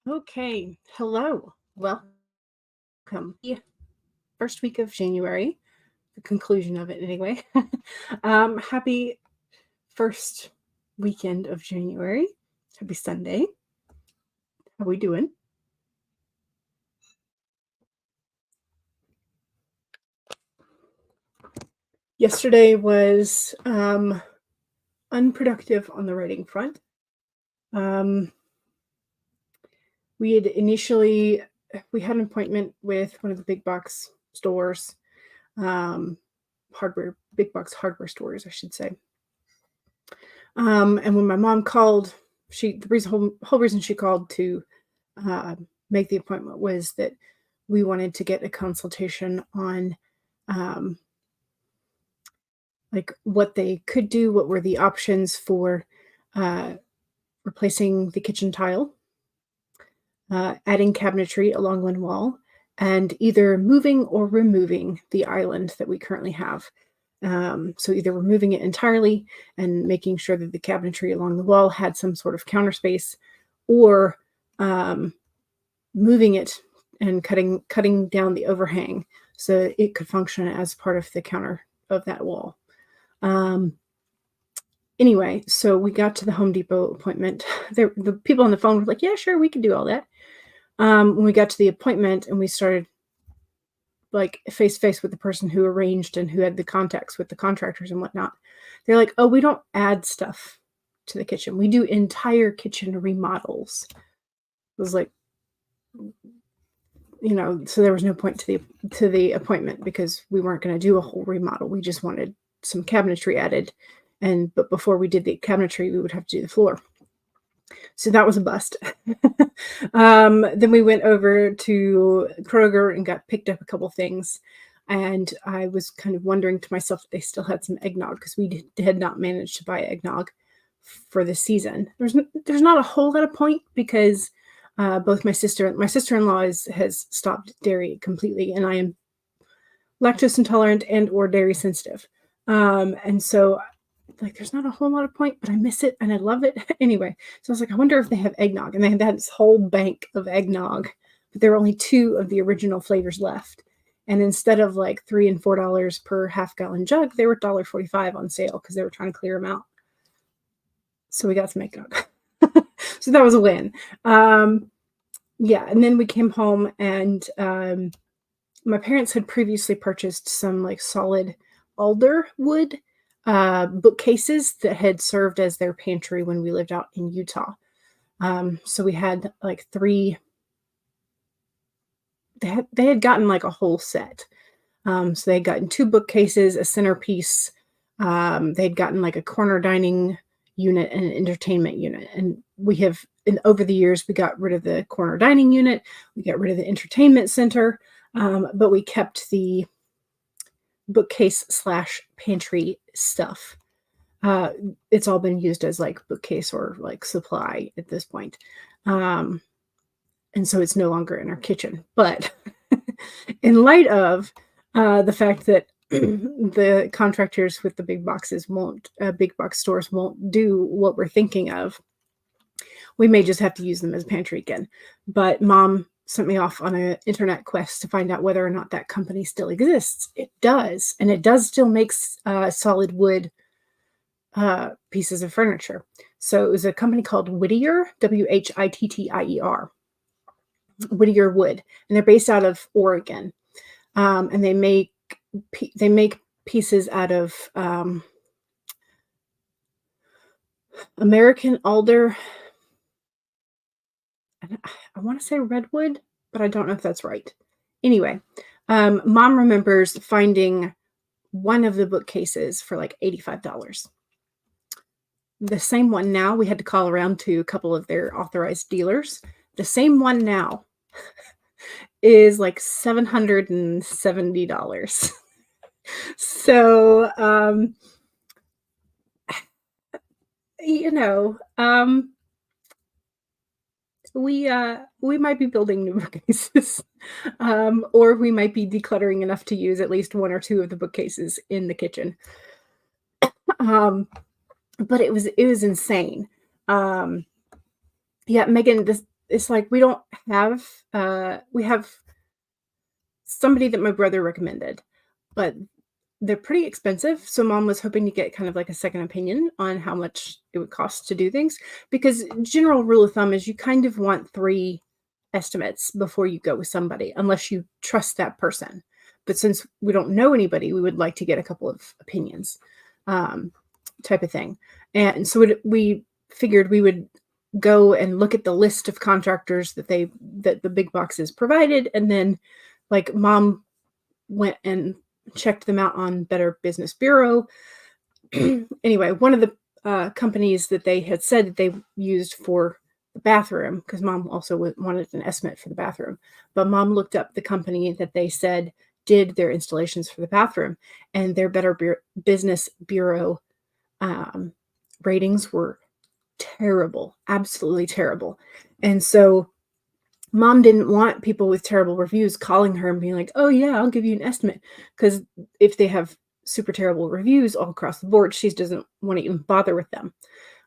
Okay, hello, welcome. The first week of January, the conclusion of it anyway. Happy first weekend of January. Happy Sunday. How we doing? Yesterday was unproductive on the writing front. Um, we had an appointment with one of the big box stores, um, big box hardware stores, I should say. And when my mom called, whole reason she called to uh, make the appointment was that we wanted to get a consultation on um, like what they could do, what were the options for uh, replacing the kitchen tile, adding cabinetry along one wall, and either moving or removing the island that we currently have. So either removing it entirely and making sure that the cabinetry along the wall had some sort of counter space, or um, moving it and cutting down the overhang so it could function as part of the counter of that wall. Anyway, so we got to the Home Depot appointment. The people on the phone were like, "Yeah, sure, we can do all that." When we got to the appointment and we started like face to face with the person who arranged and who had the contacts with the contractors and whatnot, they're like, "Oh, we don't add stuff to the kitchen. We do entire kitchen remodels." It was like, so there was no point to the appointment because we weren't going to do a whole remodel. We just wanted some cabinetry added, but before we did the cabinetry, we would have to do the floor. So that was a bust. Then we went over to Kroger and got picked up a couple things. And I was kind of wondering to myself if they still had some eggnog because we had not managed to buy eggnog for the season. There's not a whole lot of point because both my sister-in-law has stopped dairy completely, and I am lactose intolerant and or dairy sensitive. And so like there's not a whole lot of point, but I miss it and I love it anyway. So I was like, I wonder if they have eggnog, and they had this whole bank of eggnog, but there were only 2 of the original flavors left. And instead of like $3 and $4 per half-gallon jug, they were $1.45 on sale because they were trying to clear them out. So we got some eggnog. So that was a win. Yeah, and then we came home and my parents had previously purchased some like solid alder wood bookcases that had served as their pantry when we lived out in Utah. So we had like 3. They had gotten like a whole set. So they had gotten 2 bookcases, a centerpiece. They'd gotten like a corner dining unit and an entertainment unit. And over the years, we got rid of the corner dining unit. We got rid of the entertainment center, but we kept the bookcase / pantry stuff. It's all been used as like bookcase or like supply at this point. And so it's no longer in our kitchen. But in light of the fact that the contractors with the big box stores won't do what we're thinking of, we may just have to use them as pantry again. But Mom sent me off on an internet quest to find out whether or not that company still exists. It does, and it does still make solid wood pieces of furniture. So it was a company called Whittier, Whittier, Whittier Wood, and they're based out of Oregon, and they make pieces out of American alder. I want to say redwood, but I don't know if that's right. Anyway, Mom remembers finding one of the bookcases for like $85. The same one now, we had to call around to a couple of their authorized dealers. The same one now is like $770. So, we might be building new bookcases, or we might be decluttering enough to use at least 1 or 2 of the bookcases in the kitchen. But it was insane. Yeah, Megan, it's like we don't have, we have somebody that my brother recommended, but they're pretty expensive. So mom was hoping to get kind of like a second opinion on how much it would cost to do things. Because general rule of thumb is you kind of want 3 estimates before you go with somebody, unless you trust that person. But since we don't know anybody, we would like to get a couple of opinions, um, type of thing. And so we figured we would go and look at the list of contractors that the big boxes provided, and then like mom went and checked them out on Better Business Bureau. Anyway, one of the companies that they had said that they used for the bathroom, because mom also wanted an estimate for the bathroom, but mom looked up the company that they said did their installations for the bathroom, and their Better Business Bureau ratings were terrible, absolutely terrible. And so mom didn't want people with terrible reviews calling her and being like, oh yeah, I'll give you an estimate. Because if they have super terrible reviews all across the board, she doesn't want to even bother with them.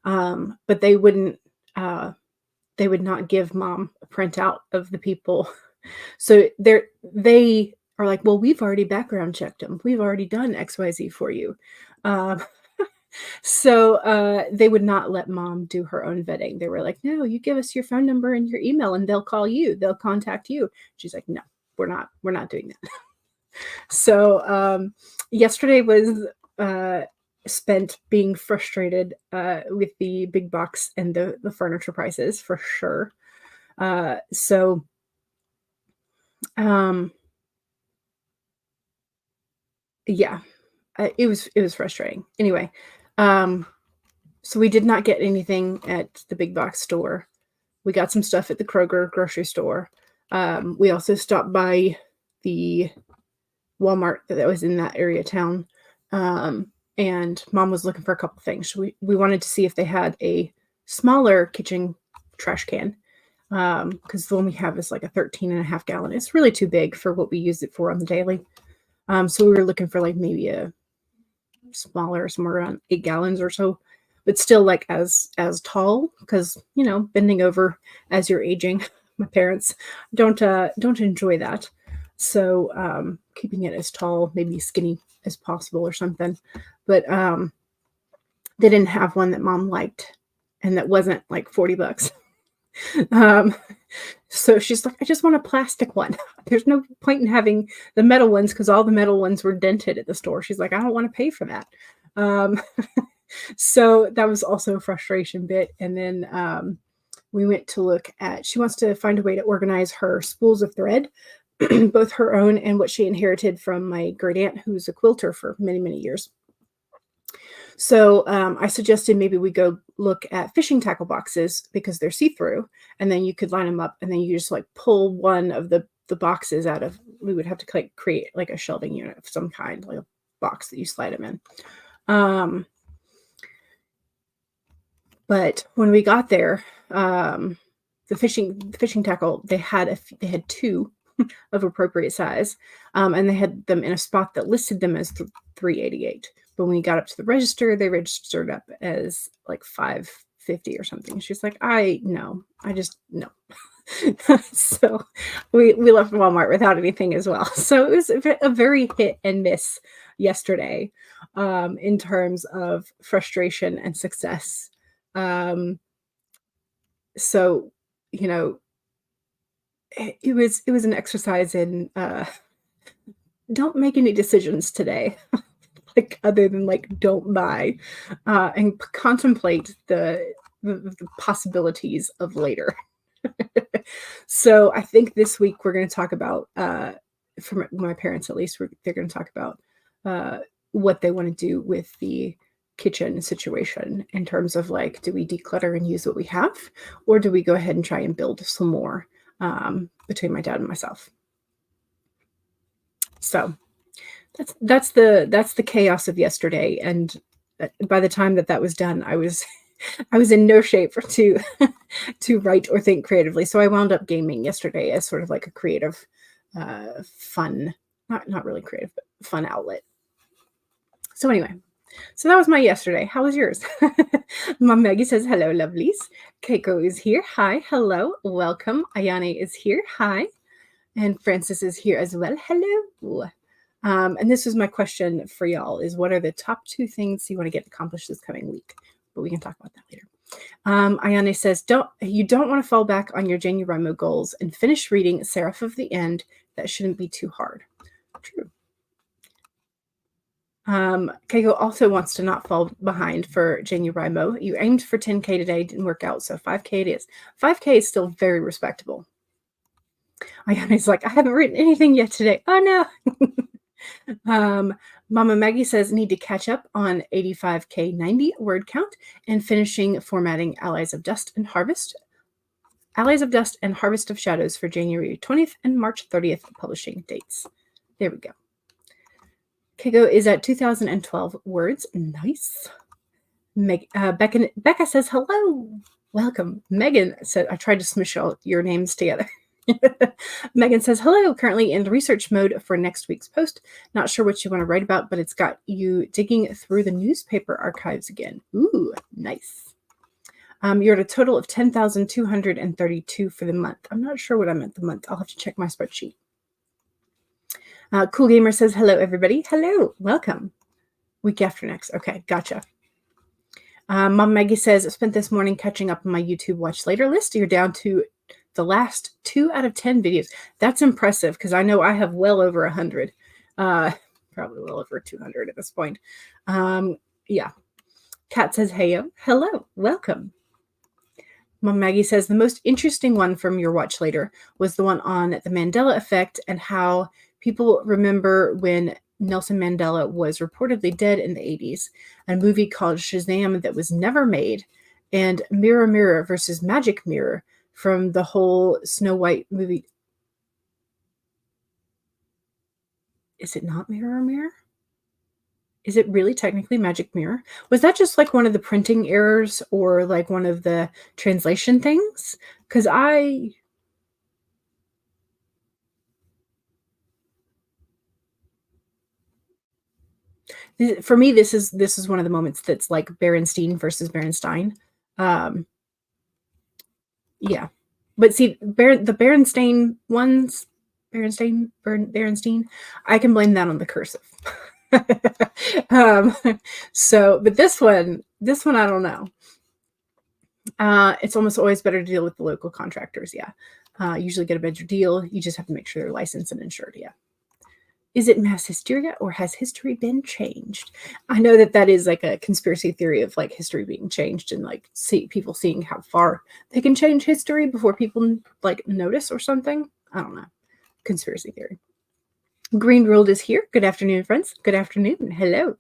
But they would not give mom a printout of the people. So they are like, well, we've already background checked them. We've already done XYZ for you. So they would not let mom do her own vetting. They were like, no, you give us your phone number and your email and they'll call you. They'll contact you. She's like, no, we're not doing that. So yesterday was spent being frustrated with the big box and the furniture prices for sure. Yeah, it was frustrating. Anyway, so we did not get anything at the big box store. We got some stuff at the Kroger grocery store. We also stopped by the Walmart that was in that area of town. And mom was looking for a couple things. We wanted to see if they had a smaller kitchen trash can. Because the one we have is like a 13.5 gallon. It's really too big for what we use it for on the daily. So we were looking for like maybe a smaller, somewhere around 8 gallons or so, but still like as tall, because bending over as you're aging, my parents don't enjoy that. So keeping it as tall, maybe skinny as possible or something. But they didn't have one that mom liked, and that wasn't like $40. So she's like, I just want a plastic one. There's no point in having the metal ones, because all the metal ones were dented at the store. She's like, I don't want to pay for that. So that was also a frustration bit. And then we went to look at, she wants to find a way to organize her spools of thread, both her own and what she inherited from my great aunt, who's a quilter for many, many years. So I suggested maybe we go look at fishing tackle boxes, because they're see-through, and then you could line them up, and then you just like pull one of the boxes out of, we would have to create like a shelving unit of some kind, like a box that you slide them in. But when we got there, the fishing tackle, they had 2 of appropriate size, and they had them in a spot that listed them as $388. But when we got up to the register, they registered up as like $550 or something. She's like, no. So we left Walmart without anything as well. So it was a very hit and miss yesterday, in terms of frustration and success. So it was an exercise in don't make any decisions today. Like other than like don't buy, and contemplate the possibilities of later. So I think this week we're going to talk about, for my parents at least, they're going to talk about what they want to do with the kitchen situation, in terms of like, do we declutter and use what we have, or do we go ahead and try and build some more, between my dad and myself. So that's the chaos of yesterday. And by the time that was done, I was in no shape to write or think creatively. So I wound up gaming yesterday as sort of like a creative, fun, not really creative, but fun outlet. So anyway, So that was my yesterday. How was yours? Mom Maggie says, hello, lovelies. Keiko is here. Hi. Hello. Welcome. Ayane is here. Hi. And Francis is here as well. Hello. And this was my question for y'all is what are the top 2 things you want to get accomplished this coming week? But we can talk about that later. Ayane says, you don't want to fall back on your NaNoWriMo goals and finish reading Seraph of the End. That shouldn't be too hard. True. Keiko also wants to not fall behind for NaNoWriMo. You aimed for 10K today, didn't work out, so 5K it is. 5K is still very respectable. Ayane's like, I haven't written anything yet today. Oh no. Mama Maggie says, need to catch up on 85K 90 word count and finishing formatting Allies of Dust and Harvest of Shadows for January 20th and March 30th publishing dates. There we go. Keiko is at 2012 words. Nice. Becca says, hello. Welcome. Megan said, I tried to smush all your names together. Megan says, hello, currently in research mode for next week's post. Not sure what you want to write about, but it's got you digging through the newspaper archives again. Ooh, nice. You're at a total of 10,232 for the month. I'm not sure what I meant the month. I'll have to check my spreadsheet. Cool Gamer says, hello, everybody. Hello, welcome. Week after next. Okay, gotcha. Mom Maggie says, I spent this morning catching up on my YouTube Watch Later list. You're down to the last 2 out of 10 videos. That's impressive because I know I have well over 100. Probably well over 200 at this point. Yeah. Kat says, heyo. Hello. Welcome. Mom Maggie says, the most interesting one from your Watch Later was the one on the Mandela effect and how people remember when Nelson Mandela was reportedly dead in the 80s, a movie called Shazam that was never made, and Mirror Mirror versus Magic Mirror from the whole Snow White movie. Is it not Mirror Mirror? Is it really technically Magic Mirror? Was that just like one of the printing errors or like one of the translation things? Because for me, this is one of the moments that's like Berenstein versus Berenstein. Yeah, but see, the Berenstein ones, Berenstein, I can blame that on the cursive. So, but this one, I don't know. It's almost always better to deal with the local contractors. Yeah, usually get a better deal. You just have to make sure they're licensed and insured. Yeah. Is it mass hysteria or has history been changed? I know that is like a conspiracy theory of like history being changed and like people seeing how far they can change history before people like notice or something. I don't know. Conspiracy theory. Green Ruled is here. Good afternoon, friends. Good afternoon. Hello.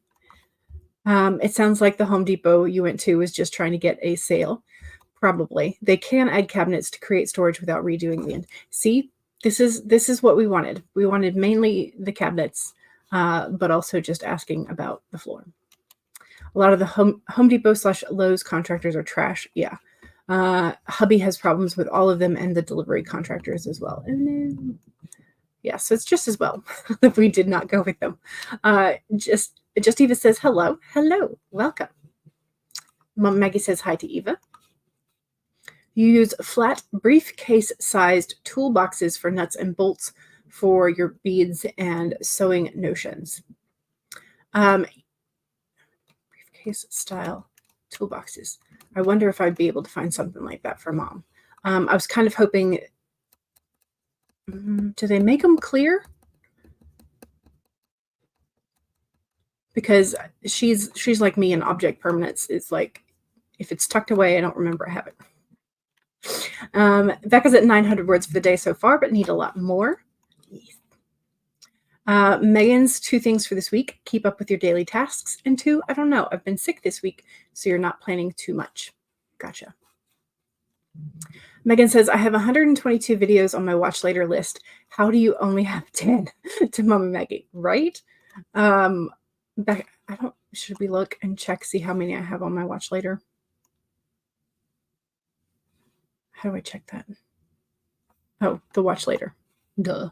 It sounds like the Home Depot you went to was just trying to get a sale. Probably. They can add cabinets to create storage without redoing the end. See? This is what we wanted. We wanted mainly the cabinets, but also just asking about the floor. A lot of the Home Depot / Lowe's contractors are trash. Yeah. Hubby has problems with all of them and the delivery contractors as well. And then, yeah, so it's just as well if we did not go with them. Just Eva says, hello. Hello. Welcome. Mom Maggie says hi to Eva. You use flat briefcase-sized toolboxes for nuts and bolts for your beads and sewing notions. Briefcase-style toolboxes. I wonder if I'd be able to find something like that for Mom. I was kind of hoping, do they make them clear? Because she's like me in object permanence. It's like, if it's tucked away, I don't remember I have it. Becca's at 900 words for the day so far, but need a lot more. Megan's 2 things for this week. Keep up with your daily tasks. And 2, I don't know. I've been sick this week, so you're not planning too much. Gotcha. Megan says, I have 122 videos on my Watch Later list. How do you only have 10? To Mama Maggie, right? Becca, should we look and check, see how many I have on my Watch Later? How do I check that? Oh, the Watch Later. Duh.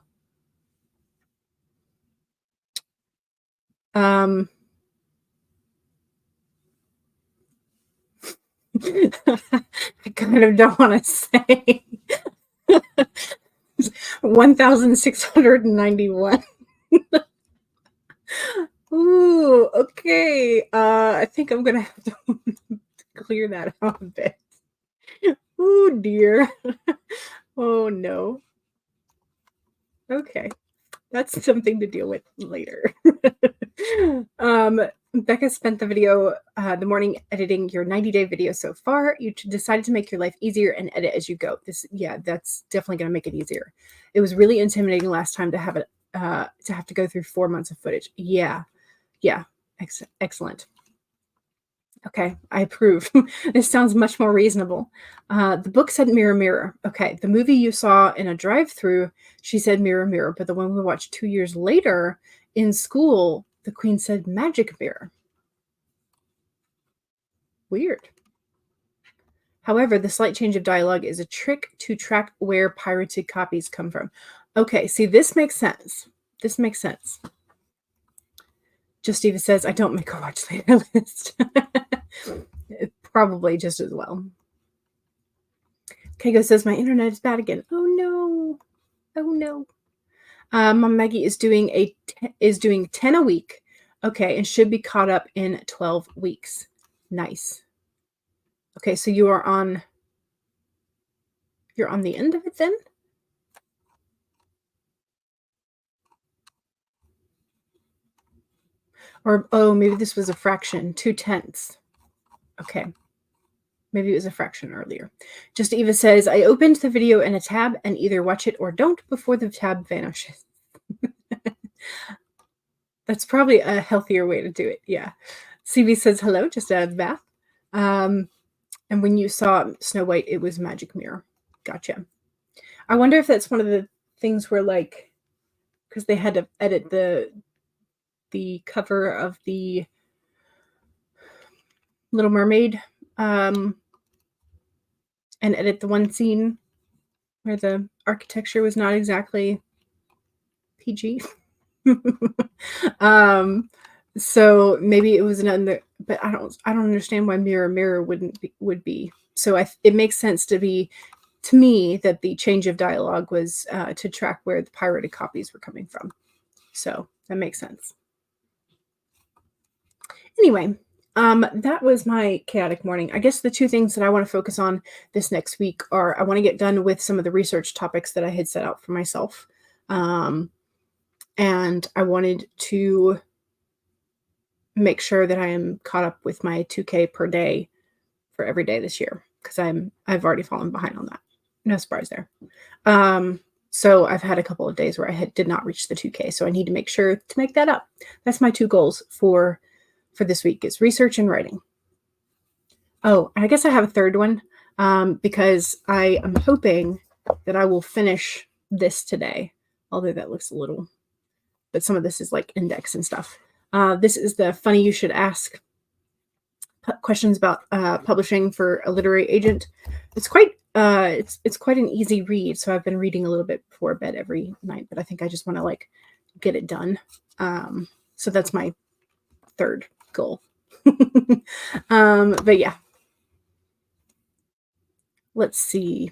I kind of don't want to say 1,691. Ooh, okay. I think I'm gonna have to clear that out a bit. Oh dear. Oh no. Okay. That's something to deal with later. Becca spent the morning editing your 90-day video so far. You decided to make your life easier and edit as you go. That's definitely going to make it easier. It was really intimidating last time to have to go through 4 months of footage. Yeah. Excellent. Okay, I approve. This sounds much more reasonable. The book said mirror, mirror. Okay, the movie you saw in a drive-through, she said mirror, mirror. But the one we watched 2 years later in school, the queen said magic mirror. Weird. However, the slight change of dialogue is a trick to track where pirated copies come from. Okay, see, this makes sense. This makes sense. Just Eva says, I don't make a watch later list. Probably just as well. Kego says, my internet is bad again. Oh no. Oh no. Mom Maggie is doing 10 a week. Okay, and should be caught up in 12 weeks. Nice. Okay, so you're on the end of it then? Or, oh, maybe this was a fraction, 2/10. Okay. Maybe it was a fraction earlier. Just Eva says, I opened the video in a tab and either watch it or don't before the tab vanishes. That's probably a healthier way to do it. Yeah. CB says, hello, just out of the bath. And when you saw Snow White, it was Magic Mirror. Gotcha. I wonder if that's one of the things where, like, because they had to edit the cover of the Little Mermaid and edit the one scene where the architecture was not exactly PG. So maybe it was another, but I don't understand why mirror mirror would be. So it makes sense to me that the change of dialogue was to track where the pirated copies were coming from. So that makes sense. Anyway, that was my chaotic morning. I guess the two things that I want to focus on this next week are I want to get done with some of the research topics that I had set out for myself. And I wanted to make sure that I am caught up with my 2K per day for every day this year, because I've already fallen behind on that. No surprise there. So I've had a couple of days where I did not reach the 2K, so I need to make sure to make that up. That's my two goals for this week, is research and writing. Oh, I guess I have a third one, because I am hoping that I will finish this today, although that looks a little, but some of this is like index and stuff. This is the Funny You Should Ask questions about publishing for a literary agent. It's quite an easy read, so I've been reading a little bit before bed every night, but I think I just want to like get it done. So that's my third goal. But yeah, let's see.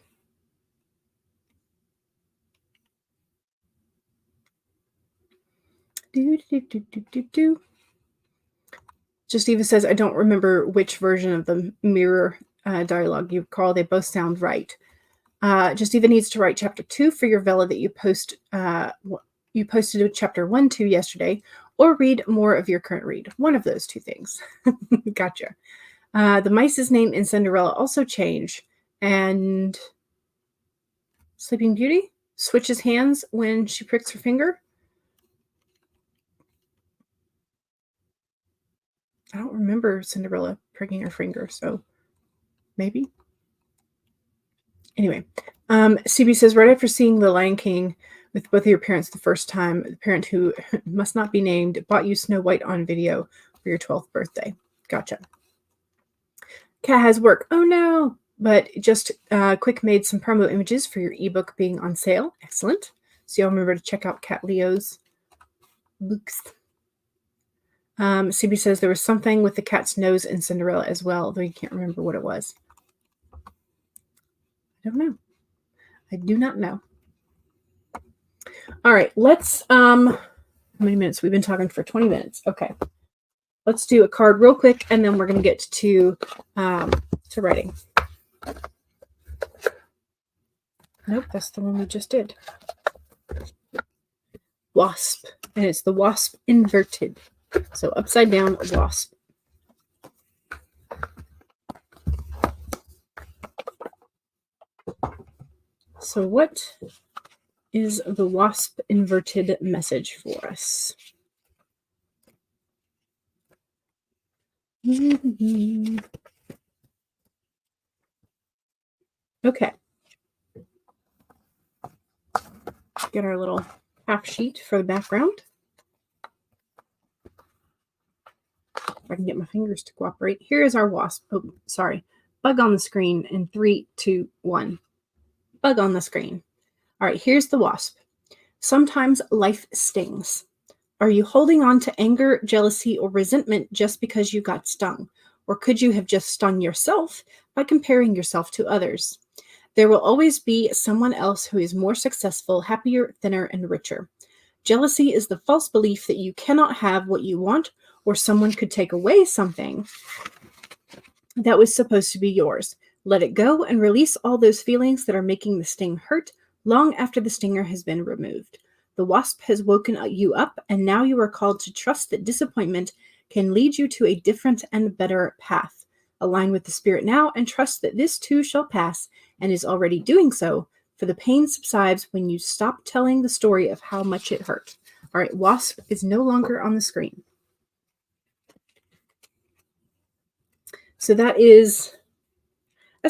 Just Eva says, I don't remember which version of the mirror dialogue you recall. They both sound right. Just Eva needs to write chapter 2 for your Vella that you posted with chapter 1-2 yesterday, or read more of your current read. One of those two things. Gotcha. The mice's name in Cinderella also changed, and Sleeping Beauty switches hands when she pricks her finger. I don't remember Cinderella pricking her finger, so maybe. Anyway, CB says, right after seeing The Lion King with both of your parents the first time, the parent who must not be named bought you Snow White on video for your 12th birthday. Gotcha. Cat has work. Oh no. But just quick made some promo images for your ebook being on sale. Excellent. So y'all remember to check out Cat Leo's books. CB says there was something with the cat's nose in Cinderella as well, though you can't remember what it was. I don't know. I do not know. All right, let's how many minutes? We've been talking for 20 minutes. Okay. Let's do a card real quick, and then we're going to get to writing. Nope, that's the one we just did. Wasp, and it's the wasp inverted. So upside down wasp. So what is the wasp inverted message for us? Okay. Get our little half sheet for the background. If I can get my fingers to cooperate. Here is our wasp. Oh, sorry. Bug on the screen in 3, 2, 1. Bug on the screen. All right, here's the wasp. Sometimes life stings. Are you holding on to anger, jealousy, or resentment just because you got stung? Or could you have just stung yourself by comparing yourself to others? There will always be someone else who is more successful, happier, thinner, and richer. Jealousy is the false belief that you cannot have what you want, or someone could take away something that was supposed to be yours. Let it go and release all those feelings that are making the sting hurt long after the stinger has been removed. The wasp has woken you up, and now you are called to trust that disappointment can lead you to a different and better path. Align with the spirit now and trust that this too shall pass, and is already doing so, for the pain subsides when you stop telling the story of how much it hurt. All right, wasp is no longer on the screen. So that's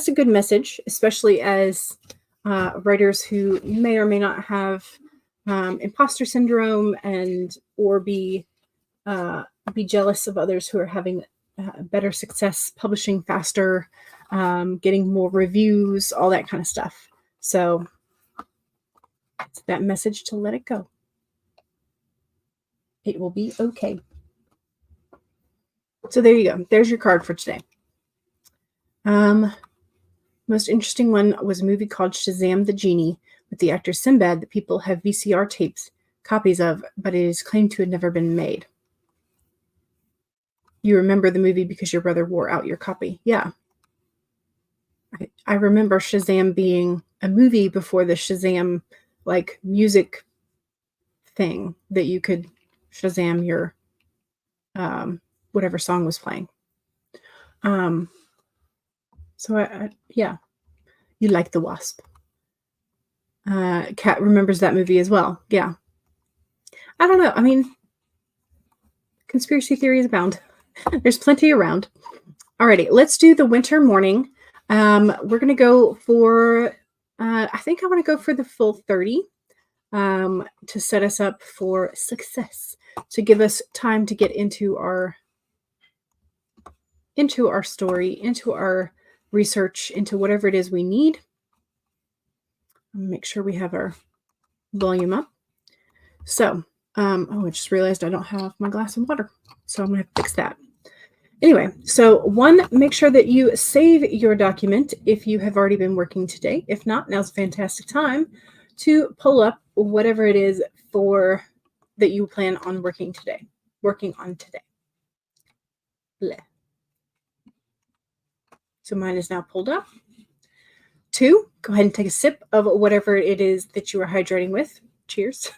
a good message, especially as writers who may or may not have imposter syndrome or be jealous of others who are having better success, publishing faster, getting more reviews, all that kind of stuff. So it's that message to let it go. It will be okay. So there you go. There's your card for today. Most interesting one was a movie called Shazam the Genie with the actor Sinbad that people have VCR tapes, copies of, but it is claimed to have never been made. You remember the movie because your brother wore out your copy. Yeah. I remember Shazam being a movie before the Shazam like music thing that you could Shazam your whatever song was playing. So yeah, you like the Wasp. Kat remembers that movie as well. Yeah. I don't know. I mean, conspiracy theories abound. There's plenty around. Alrighty, let's do the winter morning. We're going to go for, I think I want to go for the full 30 to set us up for success, to give us time to get into our story, into our research, into whatever it is we need. Make sure we have our volume up. So, I just realized I don't have my glass of water, so I'm going to fix that. Anyway, so make sure that you save your document if you have already been working today. If not, now's a fantastic time to pull up whatever it is that you plan on working on today. Bleh. So mine is now pulled up. 2, go ahead and take a sip of whatever it is that you are hydrating with. Cheers.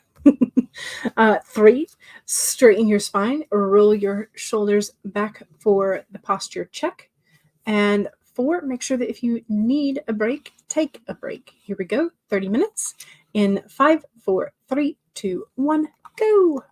3, straighten your spine or roll your shoulders back for the posture check. And 4, make sure that if you need a break, take a break. Here we go, 30 minutes in 5, 4, 3, 2, 1, go.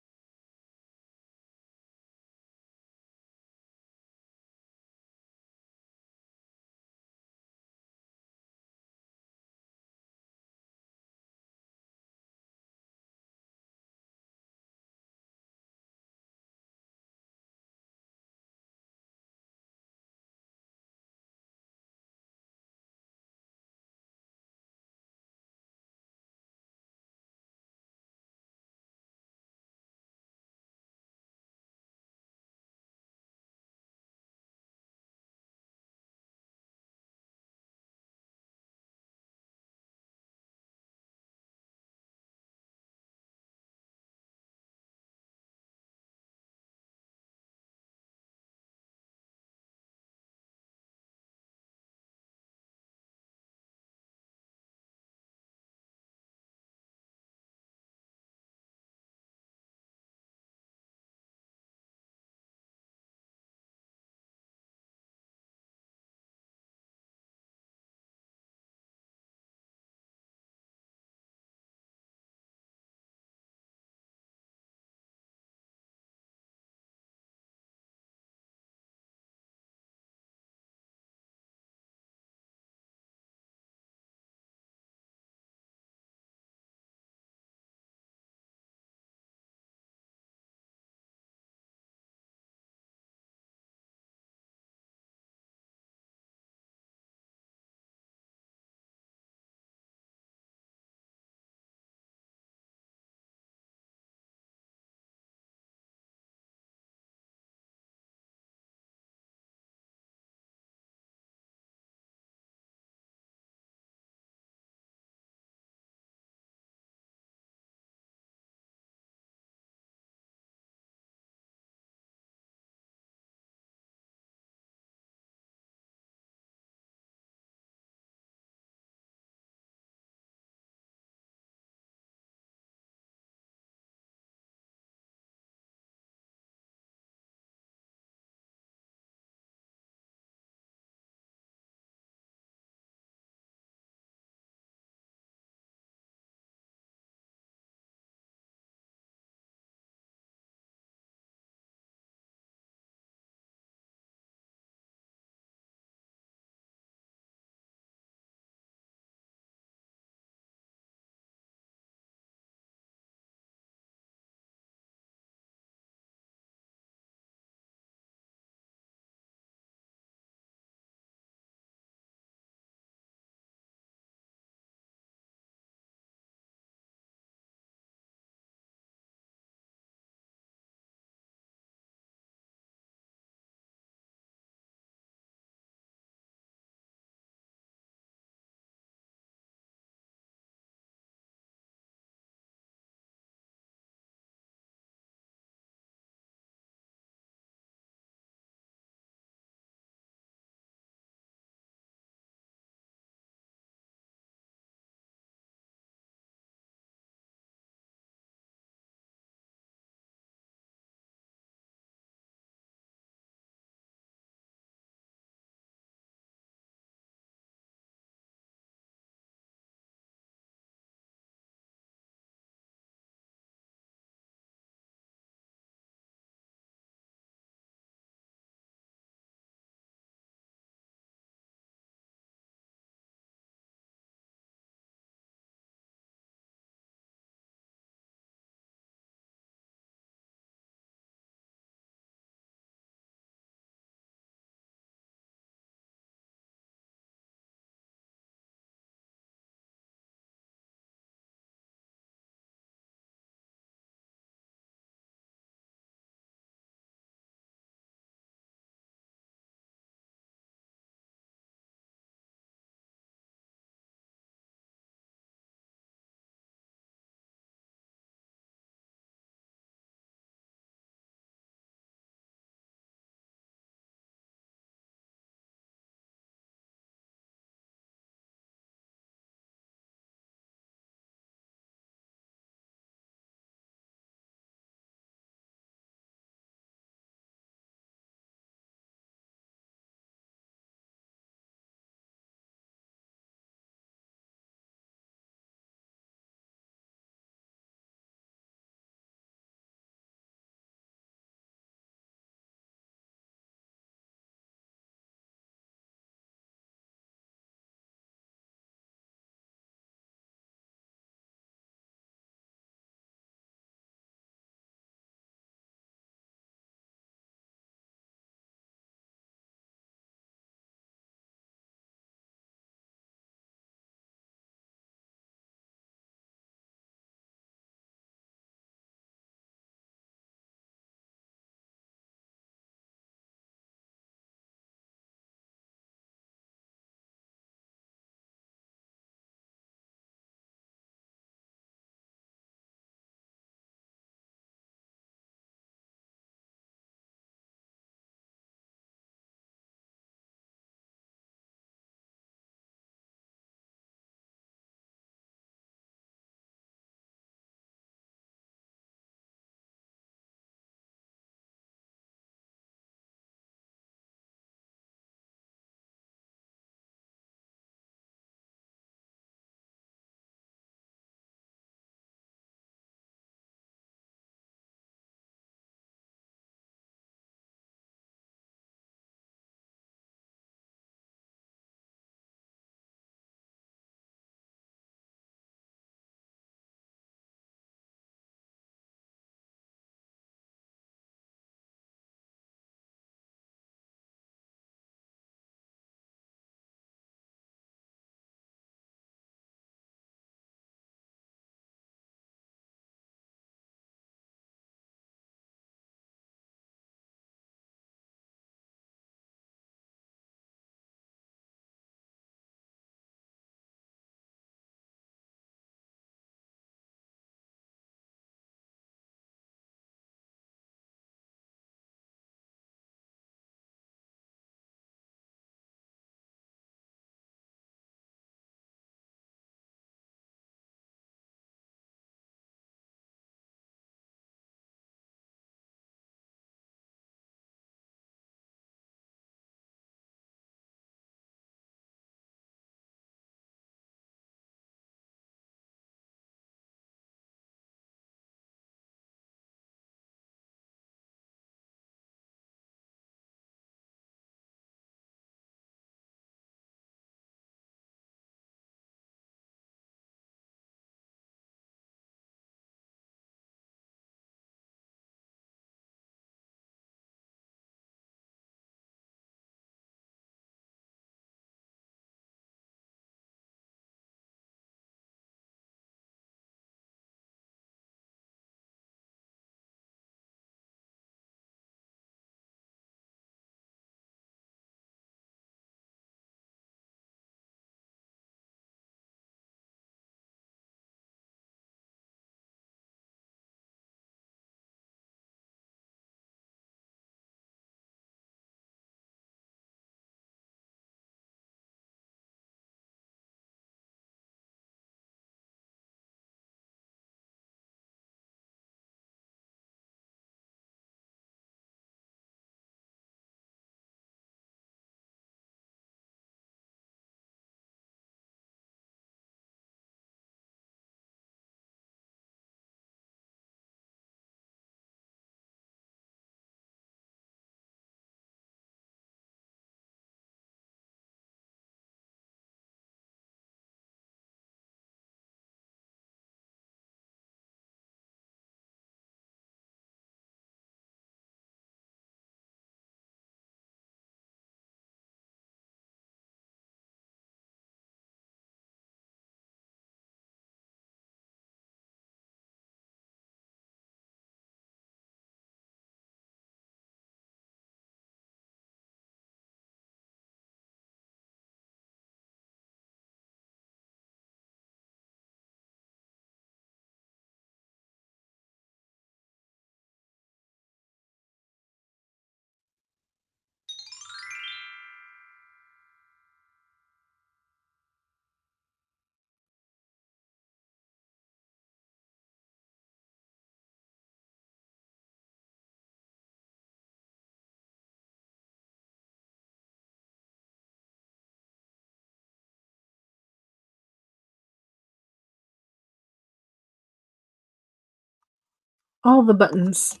All the buttons.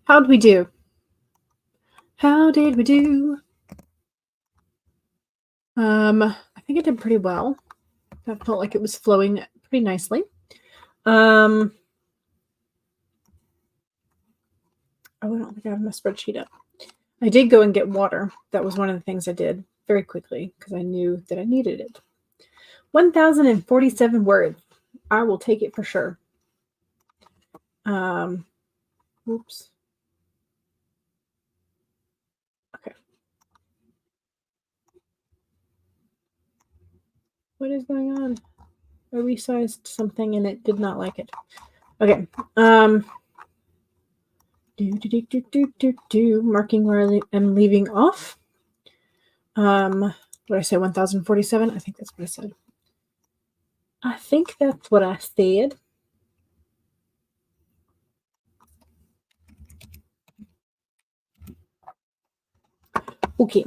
How'd we do? How did we do? I think it did pretty well. That felt like it was flowing pretty nicely. Oh, I don't think I have my spreadsheet up. I did go and get water. That was one of the things I did very quickly because I knew that I needed it. 1,047 words. I will take it for sure. Oops. Okay. What is going on? I resized something and it did not like it. Okay. Marking where I'm leaving off. What did I say? 1,047? I think that's what I said. I think that's what I said. Okay.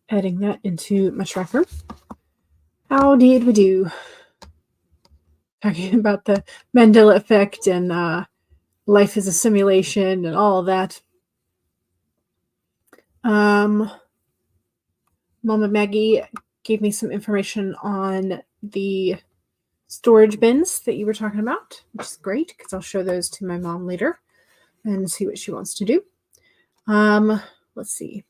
Adding that into my tracker. How did we do? Talking about the Mandela effect and life is a simulation and all of that. Mama Maggie gave me some information on the storage bins that you were talking about, which is great because I'll show those to my mom later and see what she wants to do. Let's see.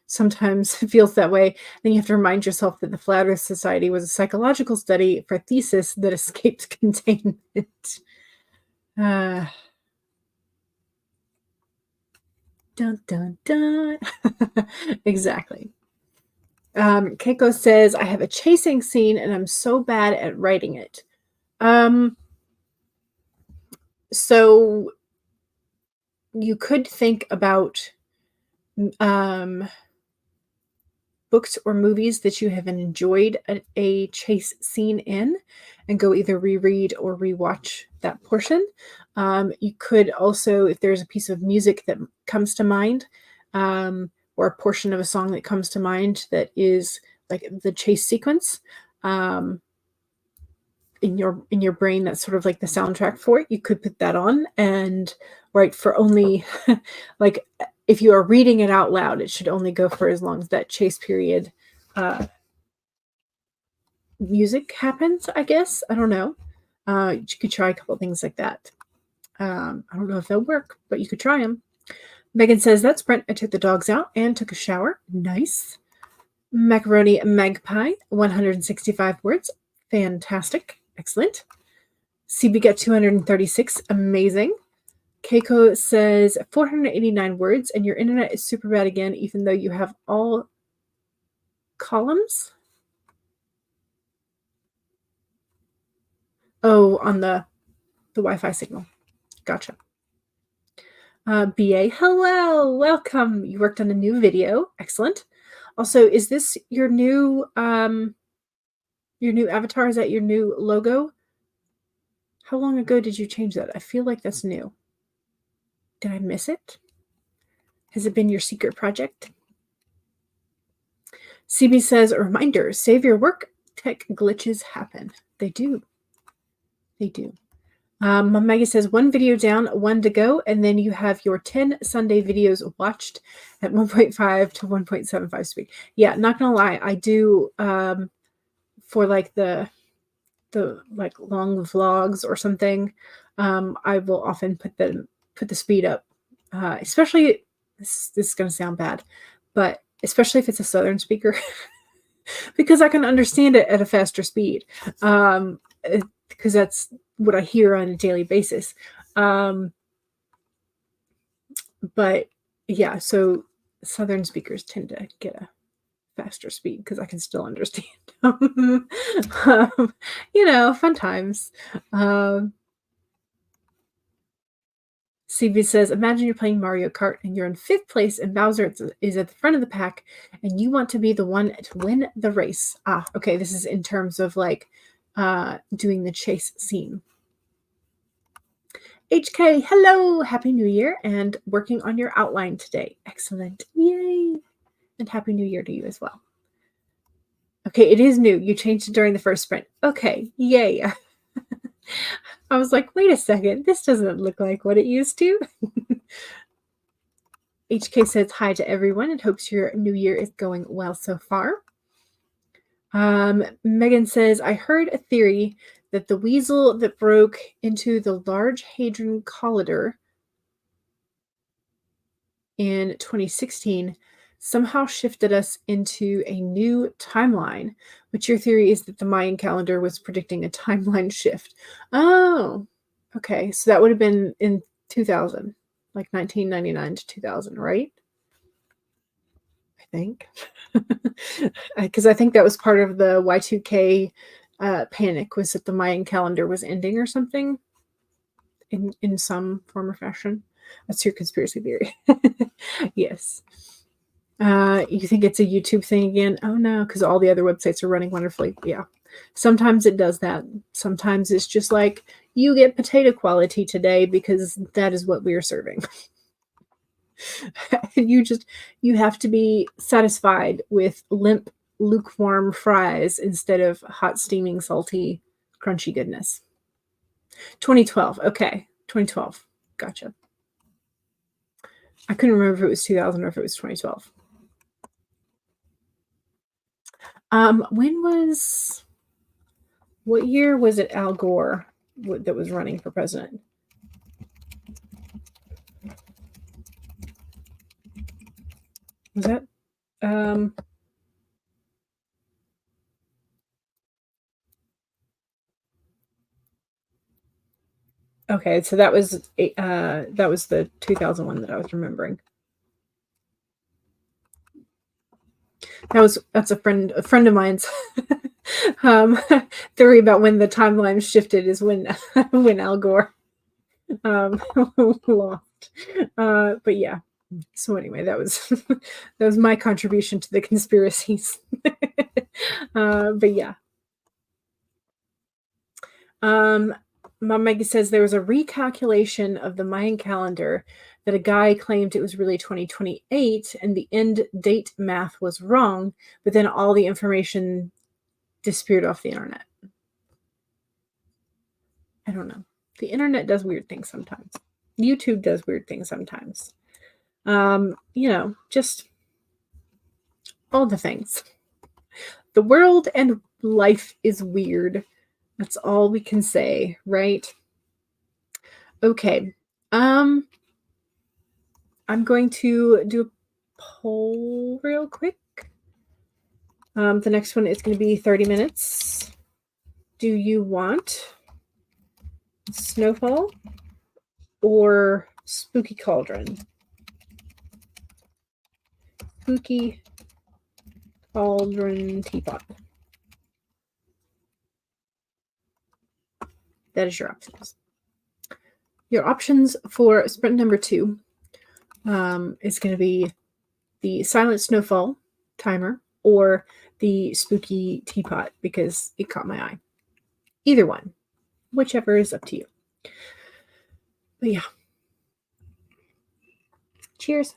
Sometimes it feels that way. Then you have to remind yourself that the Flat Earth Society was a psychological study for a thesis that escaped containment. Dun, dun, dun. Exactly. Keiko says, I have a chasing scene and I'm so bad at writing it. So you could think about books or movies that you have enjoyed a chase scene in and go either reread or rewatch that portion. You could also, if there's a piece of music that comes to mind, or a portion of a song that comes to mind that is like the chase sequence, in your brain, that's sort of like the soundtrack for it. You could put that on and write for only like if you are reading it out loud, it should only go for as long as that chase period music happens, I guess. I don't know. You could try a couple things like that. I don't know if they'll work, but you could try them. Megan says, that's Brent. I took the dogs out and took a shower. Nice. Macaroni Magpie, 165 words. Fantastic. Excellent. CB got 236. Amazing. Keiko says 489 words, and your internet is super bad again, even though you have all columns. Oh, on the Wi-Fi signal. Gotcha. BA, hello, welcome. You worked on a new video. Excellent. Also, is this your new avatar? Is that your new logo? How long ago did you change that? I feel like that's new. Did I miss it? Has it been your secret project? CB says, a reminder, save your work. Tech glitches happen. They do. They do. Maggie says, one video down, one to go, and then you have your 10 Sunday videos watched at 1.5 to 1.75 speed. Yeah, not gonna lie, I do for like the like long vlogs or something. I will often put the speed up, especially this is gonna sound bad, but especially if it's a Southern speaker, because I can understand it at a faster speed. Because that's what I hear on a daily basis. But yeah, so Southern speakers tend to get a faster speed because I can still understand them. Fun times. CB says, imagine you're playing Mario Kart and you're in 5th place and Bowser is at the front of the pack and you want to be the one to win the race. Okay, this is in terms of like doing the chase scene. HK, hello, happy new year, and working on your outline today. Excellent. Yay. And happy new year to you as well. Okay, it is new. You changed it during the first sprint. Okay, yay. I was like, wait a second, this doesn't look like what it used to. HK says hi to everyone and hopes your new year is going well so far. Megan says, I heard a theory that the weasel that broke into the Large Hadron Collider in 2016 somehow shifted us into a new timeline, which your theory is that the Mayan calendar was predicting a timeline shift. Oh, okay. So that would have been in 2000, like 1999 to 2000, right? I think. Because I think that was part of the Y2K panic, was that the Mayan calendar was ending or something in some form or fashion. That's your conspiracy theory. Yes. You think it's a YouTube thing again? Oh no, because all the other websites are running wonderfully. Yeah. Sometimes it does that. Sometimes it's just like, you get potato quality today because that is what we are serving. You have to be satisfied with limp, lukewarm fries instead of hot, steaming, salty, crunchy goodness. 2012. Okay. 2012. Gotcha. I couldn't remember if it was 2000 or if it was 2012. What year was it Al Gore that was running for president? Was that, okay, so that was the 2001 that I was remembering. That's a friend of mine's theory about when the timeline shifted is when Al Gore lost. But yeah. So anyway, that was my contribution to the conspiracies. But yeah. Mom Maggie says there was a recalculation of the Mayan calendar that a guy claimed it was really 2028 and the end date math was wrong, but then all the information disappeared off the internet. I don't know. The internet does weird things sometimes. YouTube does weird things sometimes. Just all the things. The world and life is weird. That's all we can say, right? Okay. I'm going to do a poll real quick. The next one is going to be 30 minutes. Do you want Snowfall or Spooky Cauldron? Spooky Cauldron Teapot. That is your options. Your options for sprint number 2 is going to be the Silent Snowfall timer or the Spooky Teapot because it caught my eye. Either one, whichever is up to you. But yeah. Cheers.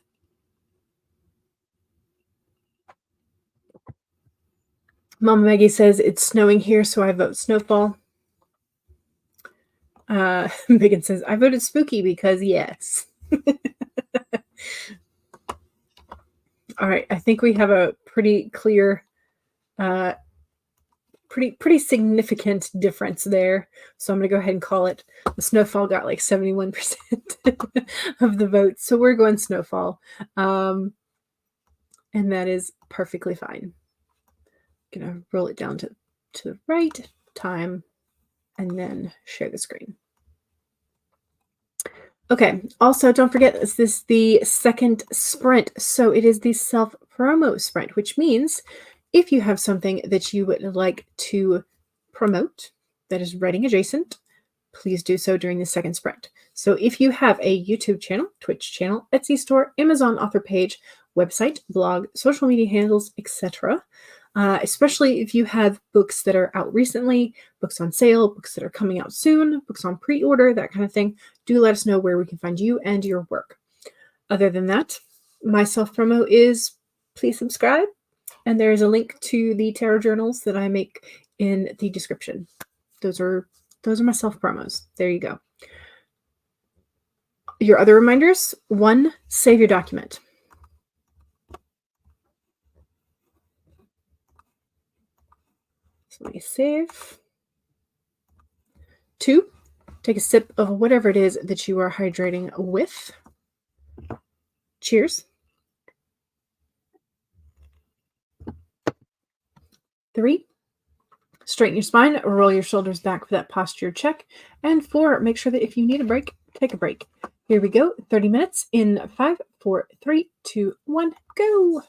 Mama Maggie says it's snowing here, so I vote Snowfall. Megan says I voted Spooky because yes. All right, I think we have a pretty clear, pretty significant difference there. So I'm gonna go ahead and call it. The Snowfall got like 71% of the votes, so we're going Snowfall, and that is perfectly fine. I'm gonna roll it down to the right time, and then share the screen. Okay, also don't forget, this is the second sprint. So it is the self-promo sprint, which means if you have something that you would like to promote that is writing adjacent, please do so during the second sprint. So if you have a YouTube channel, Twitch channel, Etsy store, Amazon author page, website, blog, social media handles, etc., especially if you have books that are out recently, books on sale, books that are coming out soon, books on pre-order, that kind of thing, do let us know where we can find you and your work. Other than that, my self-promo is please subscribe, and there is a link to the tarot journals that I make in the description. Those are Those are my self promos. There you go. Your other reminders: 1, save your document. So let me save. 2, take a sip of whatever it is that you are hydrating with. Cheers. 3, straighten your spine, roll your shoulders back for that posture check. And 4, make sure that if you need a break, take a break. Here we go. 30 minutes in 5, 4, 3, 2, 1, go.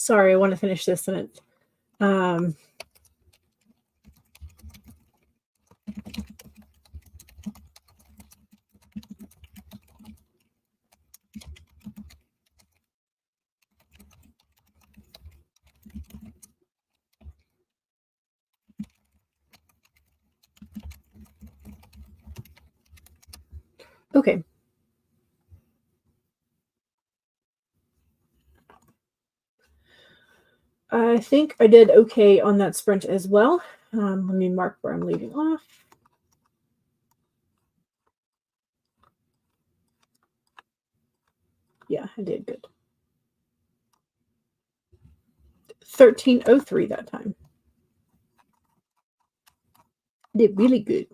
Sorry, I want to finish this sentence. Okay. I think I did okay on that sprint as well. Let me mark where I'm leaving off. Yeah, I did good. 13:03 that time. Did really good.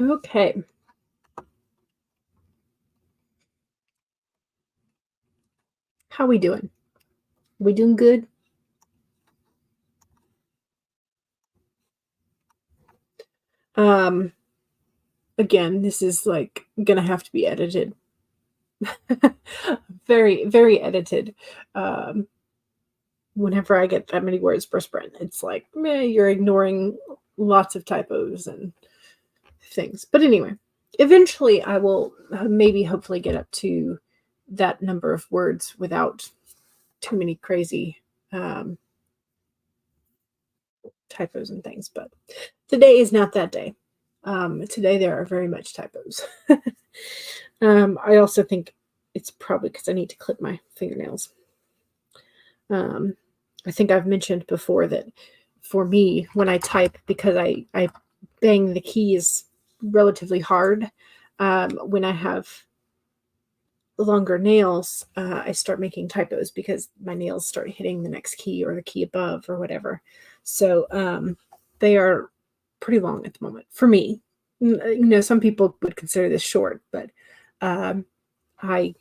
Okay. How we doing? We doing good? Again, this is like gonna have to be edited. Very, very edited. Whenever I get that many words per sprint, it's like, meh, you're ignoring lots of typos and things. But anyway, eventually I will maybe hopefully get up to that number of words without too many crazy typos and things. But today is not that day. Today there are very much typos. I also think it's probably because I need to clip my fingernails. I think I've mentioned before that for me, when I type, because I bang the keys relatively hard, when I have longer nails, I start making typos because my nails start hitting the next key or the key above or whatever. So they are pretty long at the moment for me. You know, some people would consider this short, but I,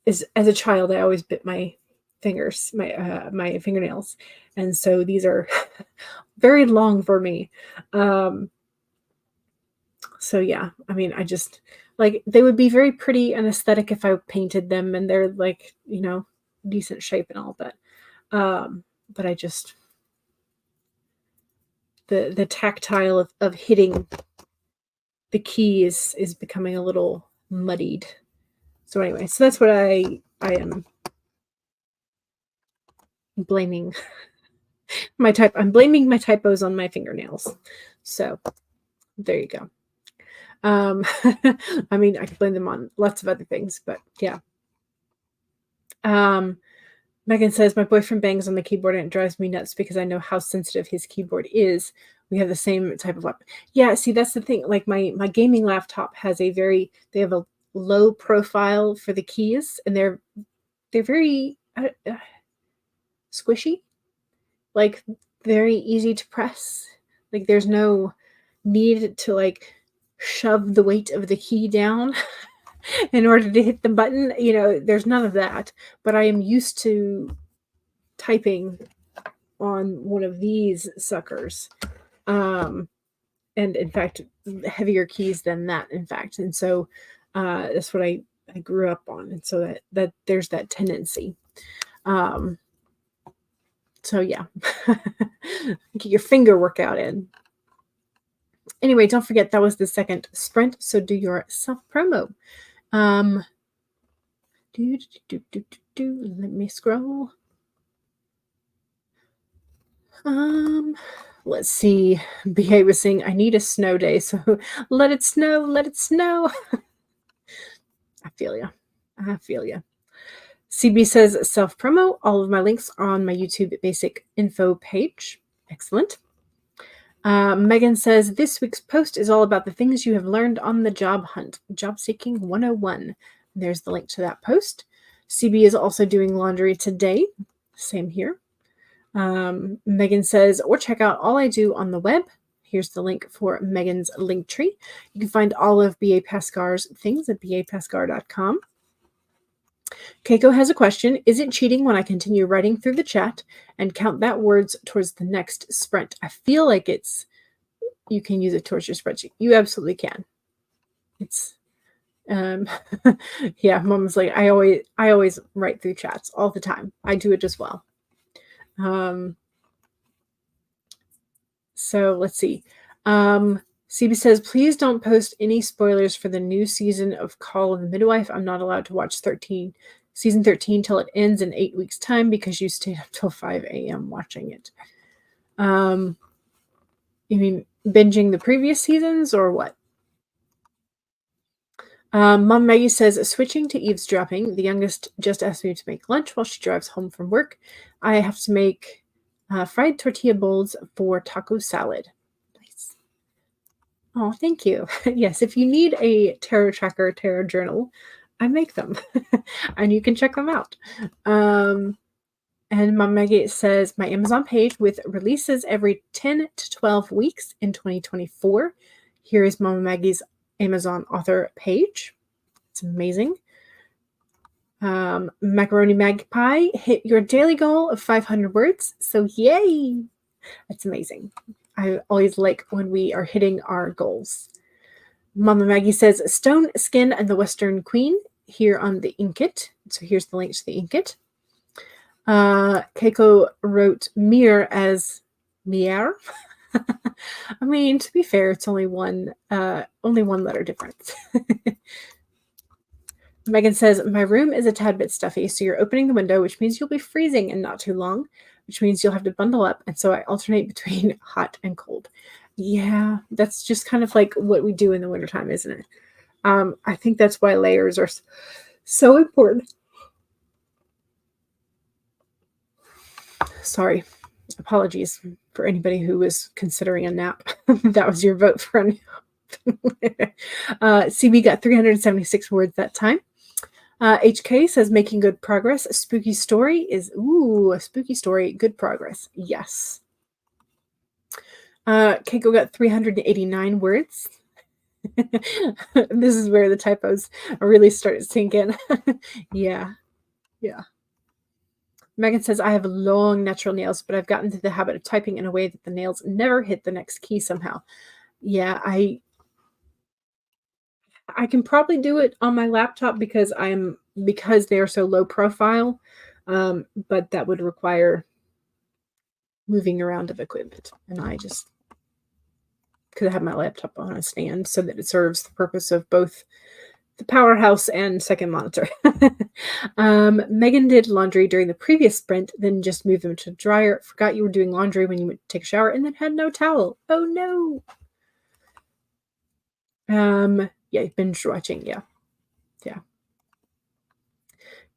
as a child, I always bit my fingers, my fingernails, and so these are very long for me. So yeah, I mean, I just like they would be very pretty and aesthetic if I painted them and they're like, you know, decent shape and all that. But I just the tactile of hitting the key is becoming a little muddied. So anyway, so that's what I am blaming I'm blaming my typos on my fingernails. So there you go. I mean, I could blame them on lots of other things, but yeah. Megan says, my boyfriend bangs on the keyboard and it drives me nuts because I know how sensitive his keyboard is. We have the same type of weapon. Yeah, see, that's the thing. Like my gaming laptop has they have a low profile for the keys, and they're very squishy, like very easy to press. Like there's no need to like shove the weight of the key down in order to hit the button. You know, there's none of that. But I am used to typing on one of these suckers. And in fact, heavier keys than that, in fact. And so that's what I grew up on. And so that there's that tendency. So yeah, get your finger workout in. Anyway, don't forget that was the second sprint. So do your self promo. Let me scroll. Let's see. BA was saying, I need a snow day, so let it snow, let it snow. I feel ya. I feel ya. CB says self promo. All of my links are on my YouTube basic info page. Excellent. Megan says this week's post is all about the things you have learned on the job hunt, Job Seeking 101. There's the link to that post. CB is also doing laundry today. Same here. Megan says, or check out all I do on the web. Here's the link for Megan's link tree. You can find all of B.A. Pascar's things at bapascar.com. Keiko has a question. Is it cheating when I continue writing through the chat and count that words towards the next sprint? I feel like it's you can use it towards your spreadsheet. You absolutely can. It's yeah, Mom was like, I always write through chats all the time. I do it as well. So let's see. CB says, please don't post any spoilers for the new season of Call of the Midwife. I'm not allowed to watch season 13 till it ends in 8 weeks' time because you stayed up till 5 a.m. watching it. You mean binging the previous seasons or what? Mom Maggie says, switching to eavesdropping. The youngest just asked me to make lunch while she drives home from work. I have to make fried tortilla bowls for taco salad. Nice. Oh, thank you. Yes, if you need a tarot tracker, tarot journal, I make them. And you can check them out. And Mom Maggie says, my Amazon page with releases every 10 to 12 weeks in 2024. Here is Mama Maggie's Amazon author page. It's amazing. Macaroni Magpie hit your daily goal of 500 words. So yay! That's amazing. I always like when we are hitting our goals. Mama Maggie says, Stone, Skin, and the Western Queen here on the Inkit. So here's the link to the Inkit. Keiko wrote Mir as Mier. I mean, to be fair, it's only one letter difference. Megan says, my room is a tad bit stuffy, so you're opening the window, which means you'll be freezing in not too long, which means you'll have to bundle up, and so I alternate between hot and cold. Yeah, that's just kind of like what we do in the wintertime, isn't it? I think that's why layers are so important. Sorry. Apologies for anybody who was considering a nap. That was your vote for a nap. CB got 376 words that time. HK says, making good progress. A spooky story is, a spooky story, good progress. Yes. Keiko got 389 words. This is where the typos really start to sink in. Yeah. Megan says, I have long natural nails, but I've gotten into the habit of typing in a way that the nails never hit the next key somehow. Yeah, I can probably do it on my laptop because they are so low profile, but that would require moving around of equipment, and I just could have my laptop on a stand so that it serves the purpose of both the powerhouse and second monitor. Megan did laundry during the previous sprint, then just moved them to the dryer. Forgot you were doing laundry when you went to take a shower, and then had no towel. Oh no. Yeah, binge watching. Yeah.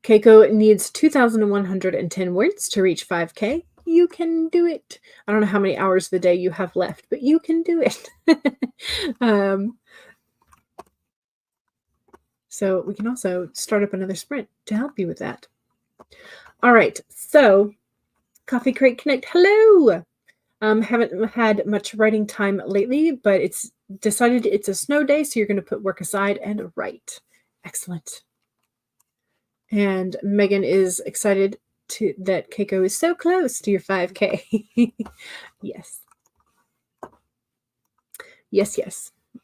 Keiko needs 2,110 words to reach 5K. You can do it. I don't know how many hours of the day you have left, but you can do it. So we can also start up another sprint to help you with that. All right. So Coffee Crate Connect. Hello. Haven't had much writing time lately, but it's decided it's a snow day, so you're going to put work aside and write. Excellent. And Megan is excited that Keiko is so close to your 5K. Yes.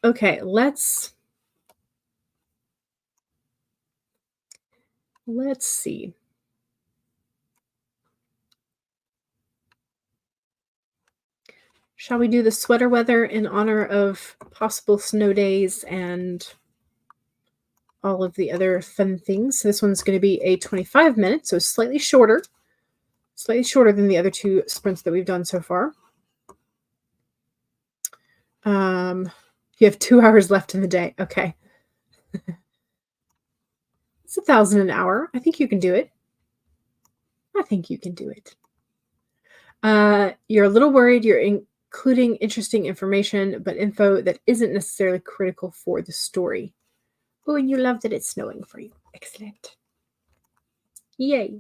Okay, let's see. Shall we do the sweater weather in honor of possible snow days and all of the other fun things? This one's going to be a 25 minute, so slightly shorter than the other two sprints that we've done so far. You have 2 hours left in the day. Okay. It's 1,000 an hour. I think you can do it. You're a little worried you're including interesting information, but info that isn't necessarily critical for the story. Oh, and you love that it's snowing for you. Excellent. Yay.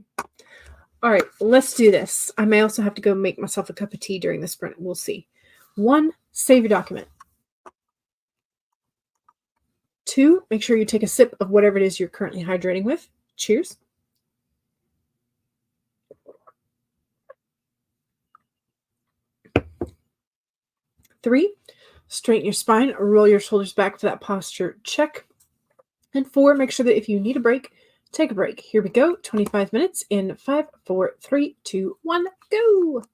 All right, let's do this. I may also have to go make myself a cup of tea during the sprint. We'll see. 1, save your document. 2, make sure you take a sip of whatever it is you're currently hydrating with. Cheers. 3, Straighten your spine, roll your shoulders back for that posture check. And 4, make sure that if you need a break, take a break. Here we go. 25 minutes in 5, 4, 3, 2, 1, go.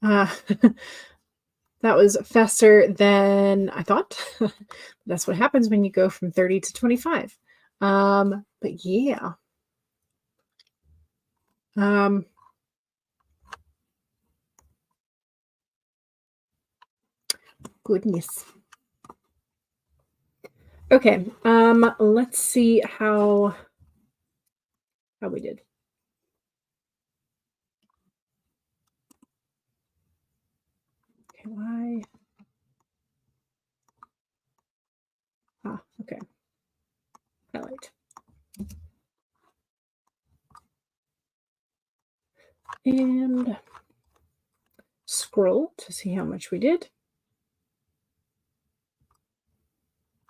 Uh, that was faster than I thought. That's what happens when you go from 30 to 25. But yeah. Goodness. Okay. Let's see how we did. Okay, why? Okay. Highlight. And scroll to see how much we did.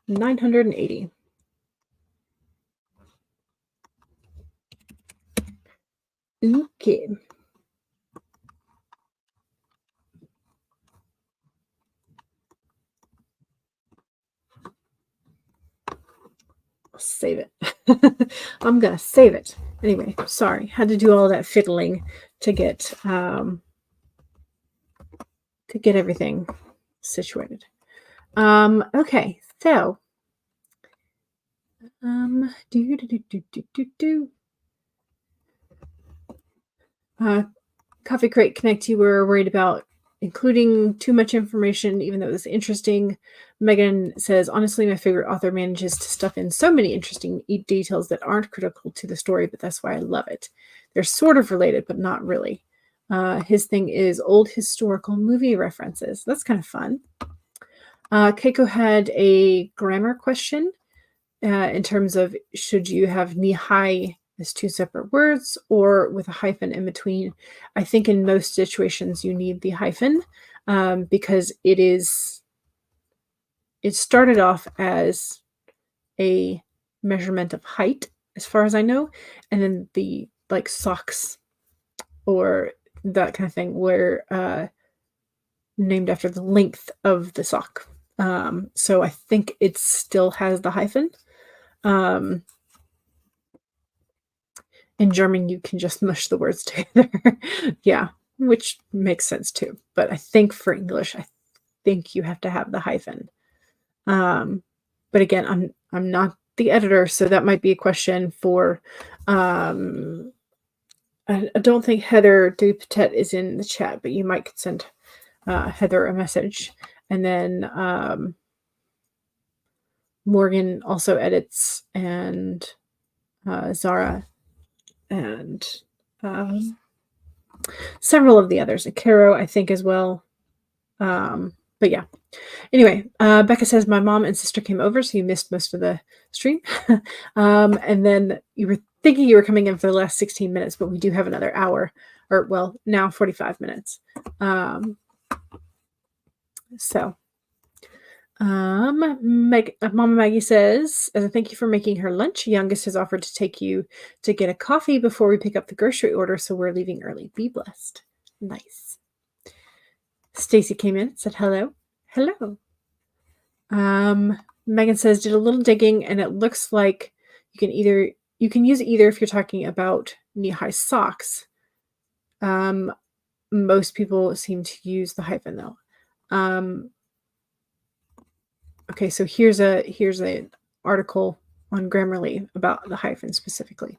980. Okay. I'll save it. I'm gonna save it. Anyway, sorry. Had to do all that fiddling to get everything situated. Okay, so Coffee Crate Connect, you were worried about including too much information, even though it was interesting. Megan says, honestly, my favorite author manages to stuff in so many interesting details that aren't critical to the story, but that's why I love it. They're sort of related, but not really. His thing is old historical movie references. That's kind of fun. Keiko had a grammar question in terms of should you have knee-high as two separate words or with a hyphen in between. I think in most situations you need the hyphen because it started off as a measurement of height, as far as I know, and then the like socks or that kind of thing were named after the length of the sock. So I think it still has the hyphen. In German, you can just mush the words together. Yeah, which makes sense too. But I think for English, I think you have to have the hyphen. But again, I'm not the editor, so that might be a question for. I don't think Heather Dupetet is in the chat, but you might send Heather a message, and then Morgan also edits, and Zara, and several of the others. Caro, I think, as well. But yeah. Anyway, Becca says, my mom and sister came over, so you missed most of the stream. And then you were thinking you were coming in for the last 16 minutes, but we do have another hour, or well, now 45 minutes. Mama Maggie says, as a thank you for making her lunch, youngest has offered to take you to get a coffee before we pick up the grocery order, so we're leaving early. Be blessed. Nice. Stacy came in, said hello. Hello. Megan says, did a little digging, and it looks like you can use either if you're talking about knee-high socks. Most people seem to use the hyphen though. Okay, so here's an article on Grammarly about the hyphen specifically.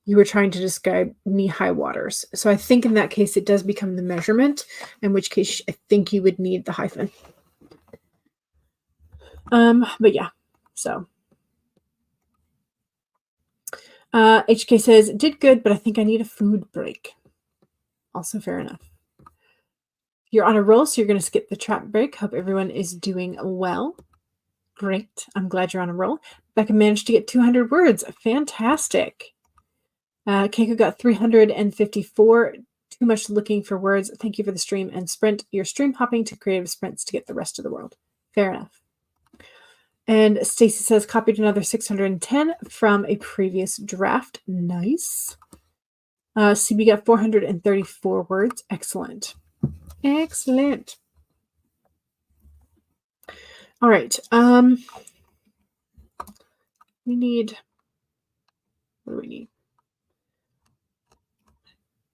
You were trying to describe knee-high waters. So I think in that case, it does become the measurement, in which case I think you would need the hyphen. But yeah, so. HK says, did good, but I think I need a food break. Also fair enough. You're on a roll, so you're going to skip the chat break. Hope everyone is doing well. Great. I'm glad you're on a roll. Becca managed to get 200 words. Fantastic. Keiko got 354. Too much looking for words. Thank you for the stream and sprint. You're stream hopping to creative sprints to get the rest of the world. Fair enough. And Stacy says, copied another 610 from a previous draft. Nice. CB got 434 words. Excellent. Excellent. All right. We need, what do we need?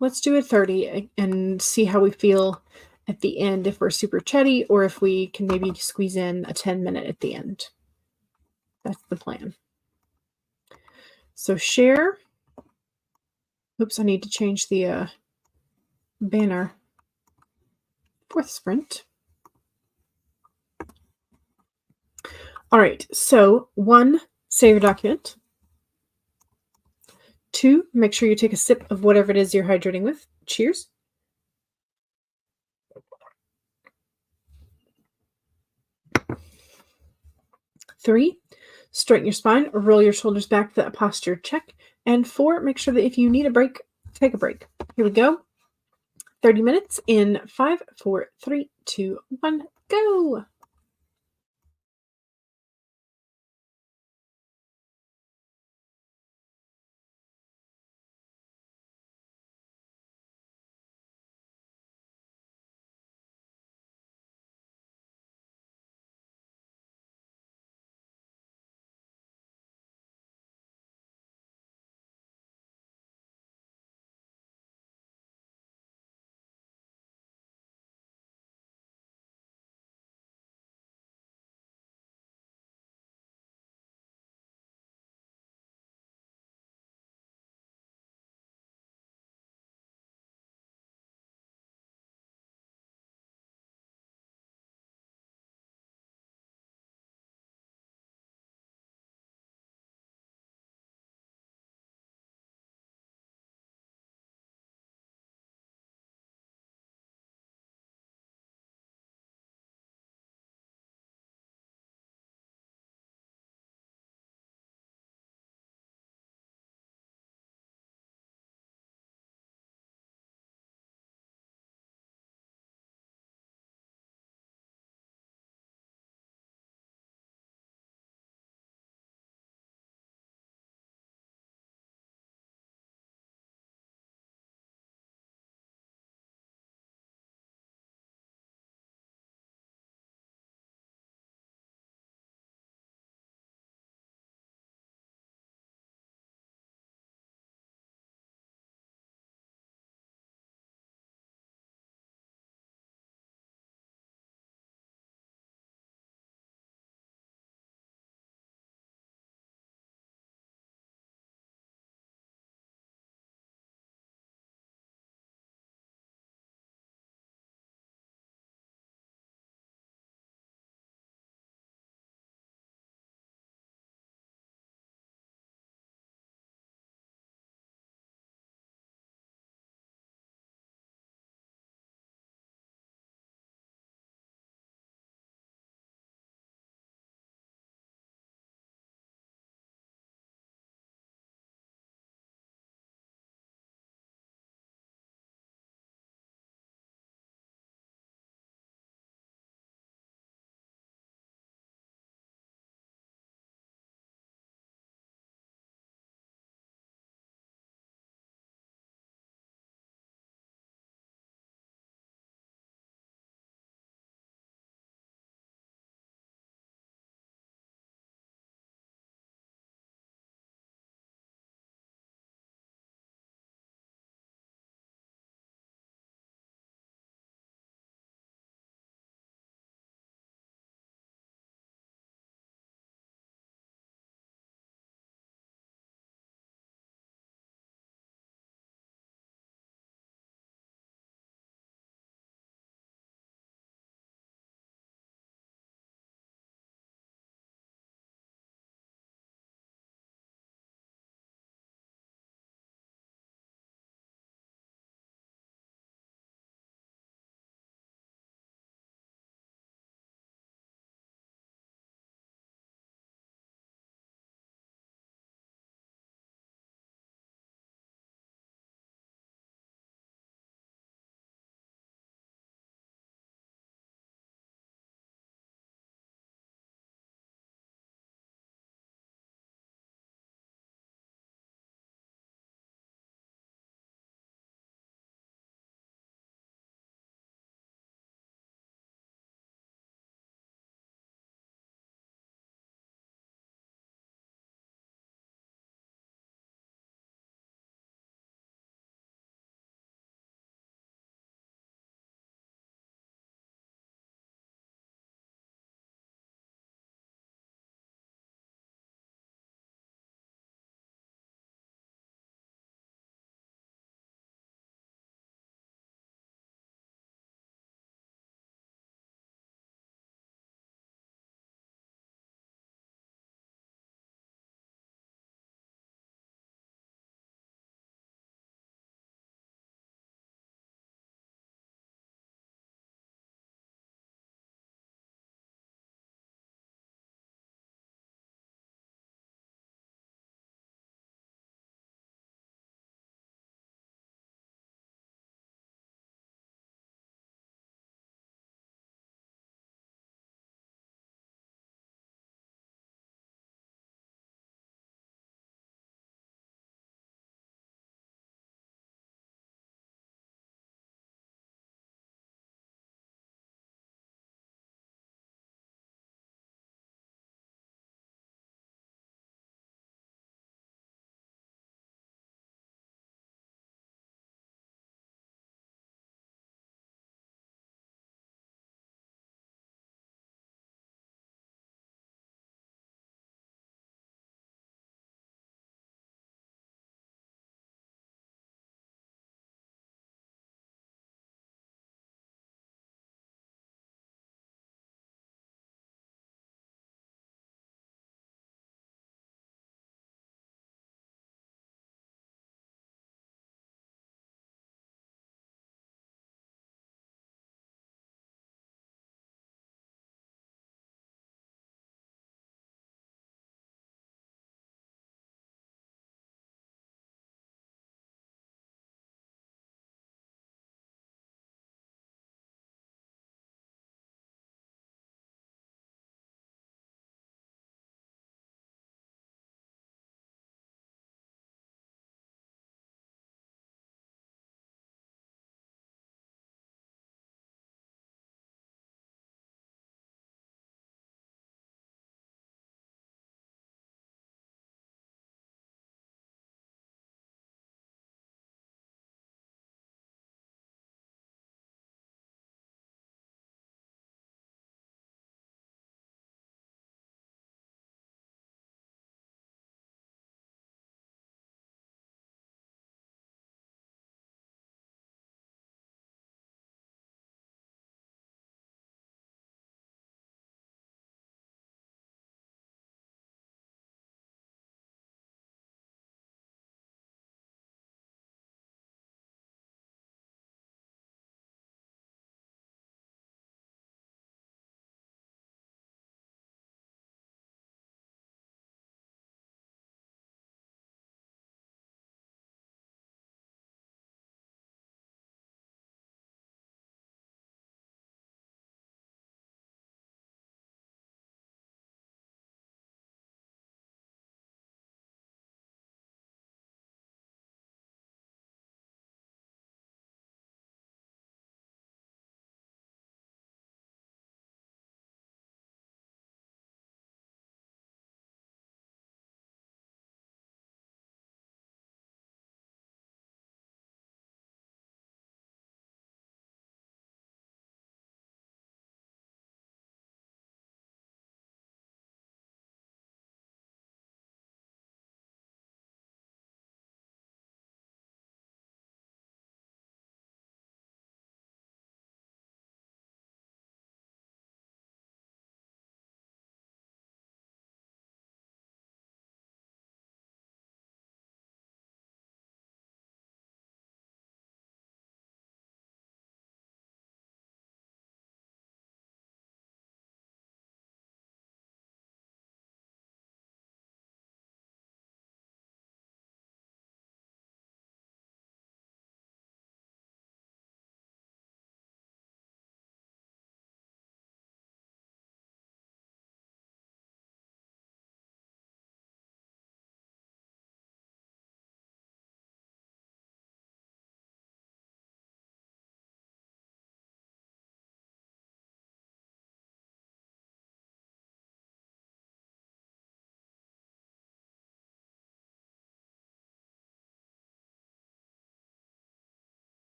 let's do a 30 and see how we feel at the end, if we're super chatty or if we can maybe squeeze in a 10-minute at the end. That's the plan. So share. Oops, I need to change the banner. 4th sprint. All right, so 1, save your document. 2, make sure you take a sip of whatever it is you're hydrating with. Cheers. 3, straighten your spine or roll your shoulders back for that posture check. And 4, make sure that if you need a break, take a break. Here we go. 30 minutes in 5, 4, 3, 2, 1, go.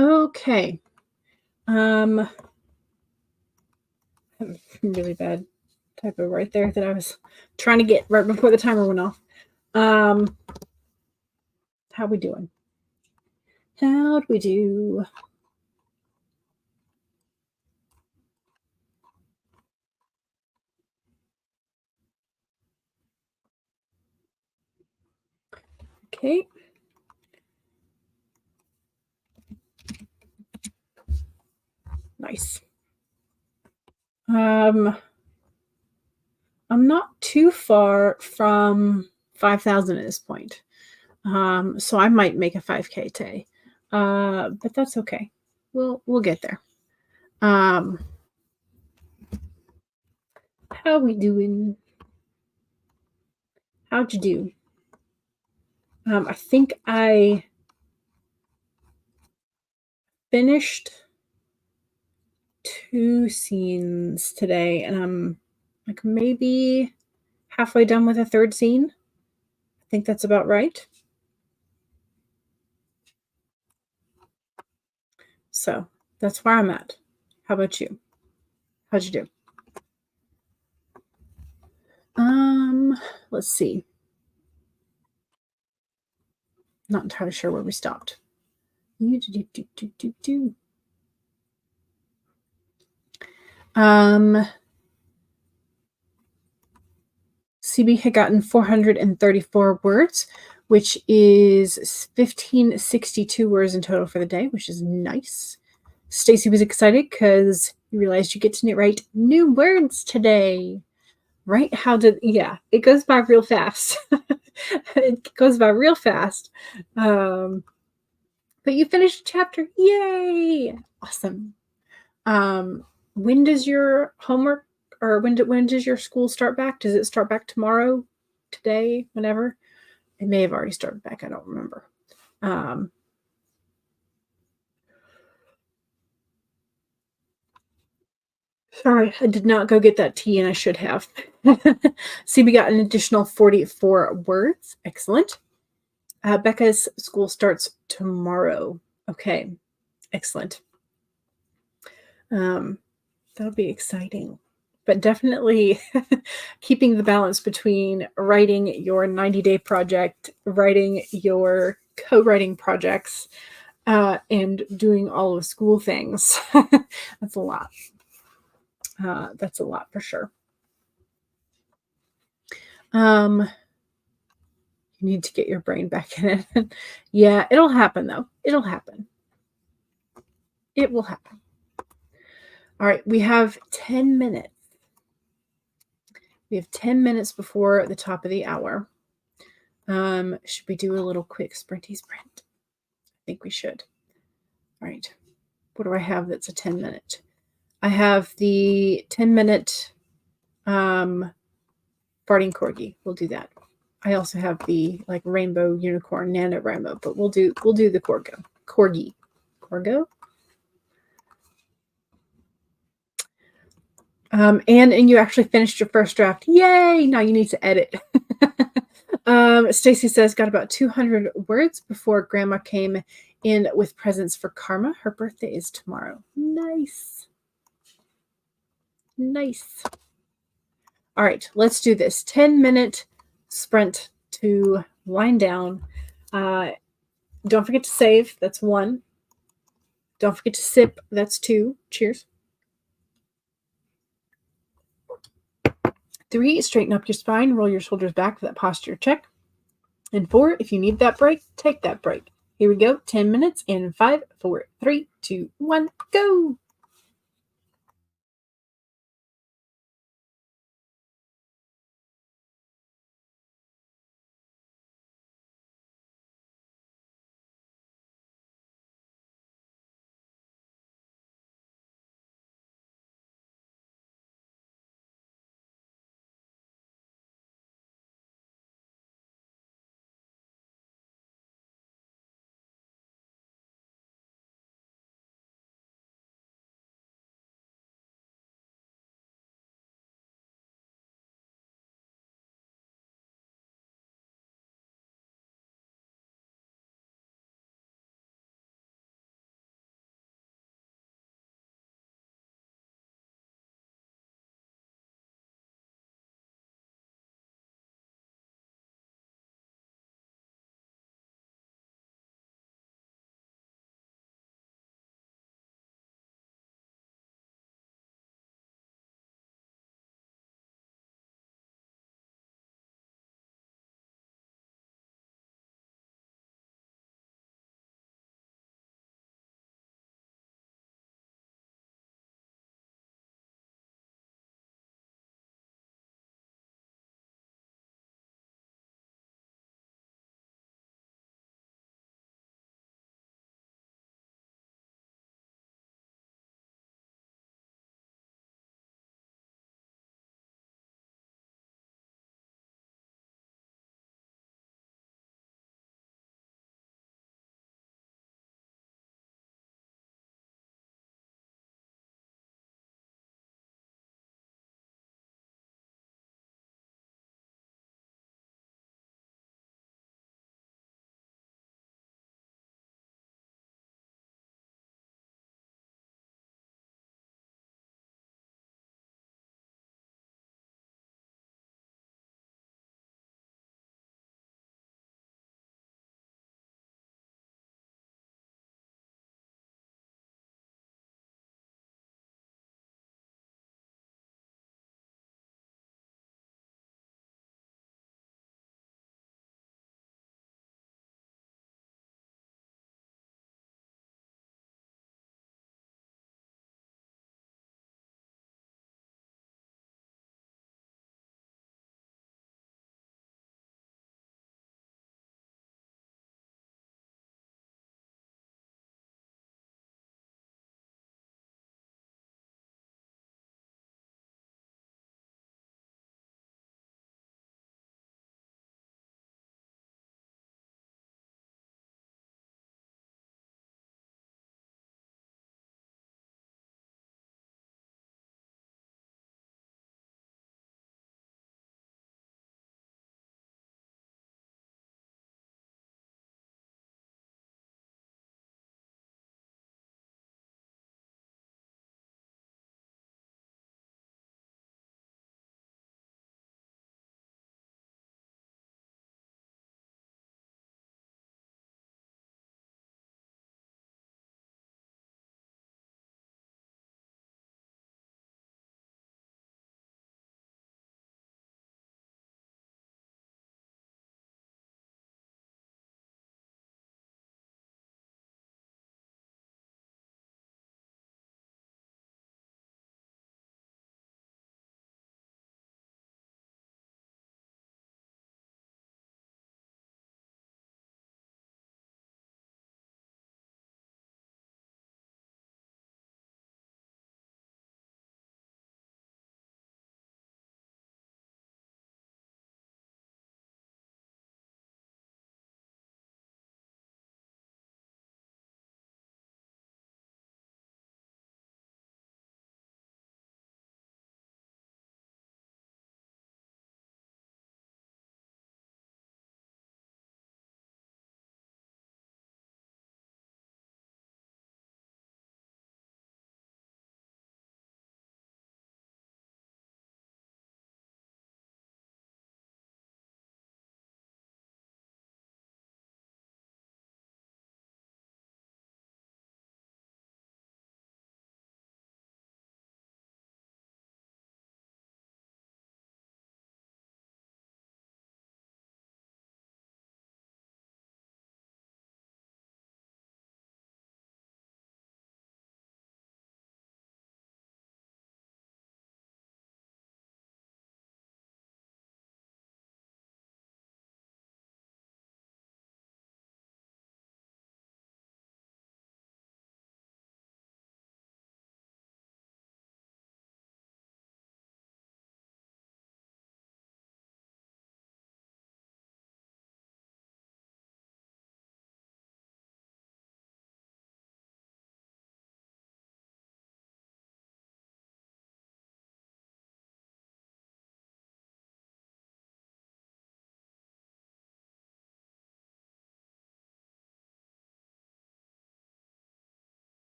Okay. Um, really bad typo right there that I was trying to get right before the timer went off. Um, how we doing? How'd we do? Okay. Nice. I'm not too far from 5,000 at this point. So I might make a 5K today. But that's okay. We'll get there. How we doing? How'd you do? I think I finished 2 scenes today, and I'm like maybe halfway done with a 3rd scene. I think that's about right. So that's where I'm at. How about you? How'd you do? Let's see. Not entirely sure where we stopped. CB had gotten 434 words, which is 1562 words in total for the day, which is nice. Stacy was excited because you realized you get to write new words today. Right? Yeah, it goes by real fast. It goes by real fast. But you finished a chapter. Yay! Awesome. When does your homework or when does your school start back? Does it start back tomorrow, today, whenever? It may have already started back. I don't remember. Sorry, I did not go get that tea, and I should have. See, we got an additional 44 words. Excellent. Becca's school starts tomorrow. Okay, excellent. That'll be exciting. But definitely keeping the balance between writing your 90-day project, writing your co-writing projects, and doing all of school things. That's a lot. That's a lot for sure. You need to get your brain back in it. Yeah, it'll happen though. It'll happen. It will happen. All right, we have 10 minutes. We have 10 minutes before the top of the hour. Should we do a little quick sprinty sprint? I think we should. All right. What do I have that's a 10-minute? I have the 10-minute farting corgi. We'll do that. I also have the like rainbow unicorn NaNoWriMo, but we'll do the corgi. Corgo? And you actually finished your first draft. Yay! Now you need to edit. Stacy says got about 200 words before Grandma came in with presents for Karma. Her birthday is tomorrow. Nice. Nice. All right, let's do this 10-minute sprint to wind down. Don't forget to save. That's 1. Don't forget to sip. That's 2. Cheers. 3, straighten up your spine, roll your shoulders back for that posture check. And 4, if you need that break, take that break. Here we go. 10 minutes in 5, 4, 3, 2, 1, go.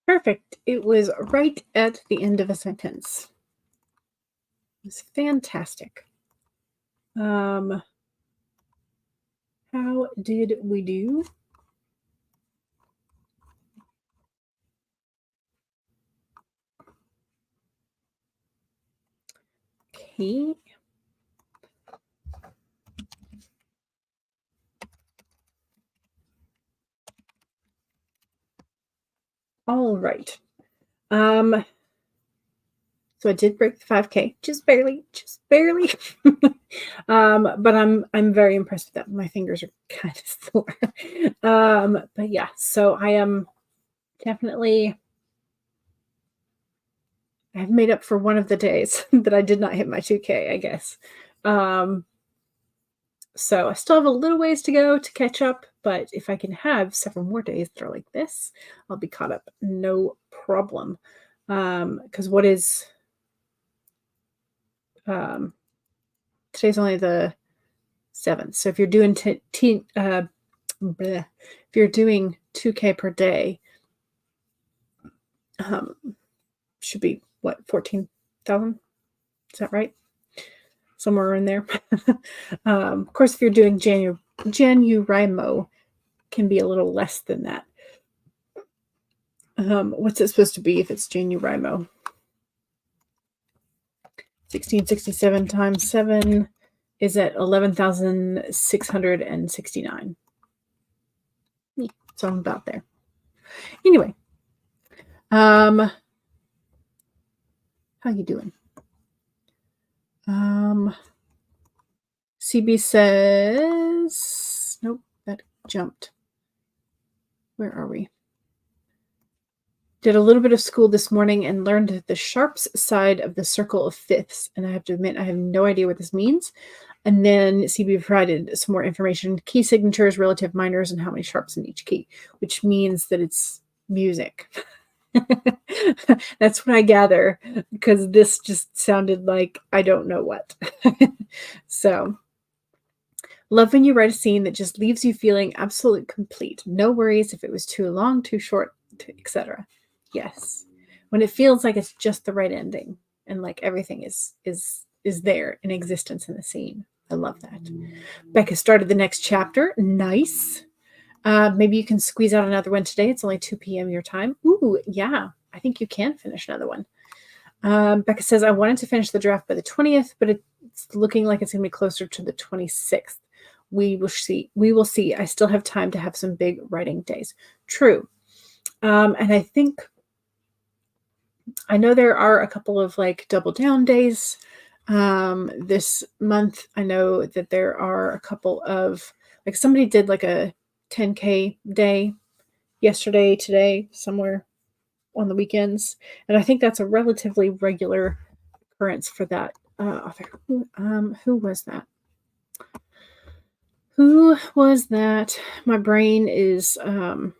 Perfect. It was right at the end of a sentence. It was fantastic. How did we do? Okay. All right. So I did break the 5K, just barely, but I'm very impressed with that. My fingers are kind of sore. But yeah, so I am definitely, I've made up for one of the days that I did not hit my 2K, I guess. So I still have a little ways to go to catch up, but if I can have several more days that are like this, I'll be caught up, no problem. Because what is today's only the 7th. So if you're doing if you're doing 2K per day, should be what, 14,000? Is that right? Somewhere in there. Of course, if you're doing Janurimo, can be a little less than that. What's it supposed to be if it's Janurimo? 1667 times 7 is at 11,669. So I'm about there. Anyway, how you doing? CB says, nope, that jumped. Where are we? Did a little bit of school this morning and learned the sharps side of the circle of fifths. And I have to admit, I have no idea what this means. And then CB provided some more information, key signatures, relative minors, and how many sharps in each key, which means that it's music. That's what I gather, because this just sounded like I don't know what. So, love when you write a scene that just leaves you feeling absolutely complete. No worries if it was too long, too short, etc. Yes, when it feels like it's just the right ending and like everything is there in existence in the scene. I love that. Becca started the next chapter. Nice. Maybe you can squeeze out another one today. It's only 2 p.m. your time. Ooh, yeah. I think you can finish another one. Becca says, I wanted to finish the draft by the 20th, but it's looking like it's going to be closer to the 26th. We will see. We will see. I still have time to have some big writing days. True. And I think, I know there are a couple of like double down days this month. I know that there are a couple of, like somebody did like a 10K day yesterday, today, somewhere on the weekends. And I think that's a relatively regular occurrence for that author. Who was that? Who was that? My brain is not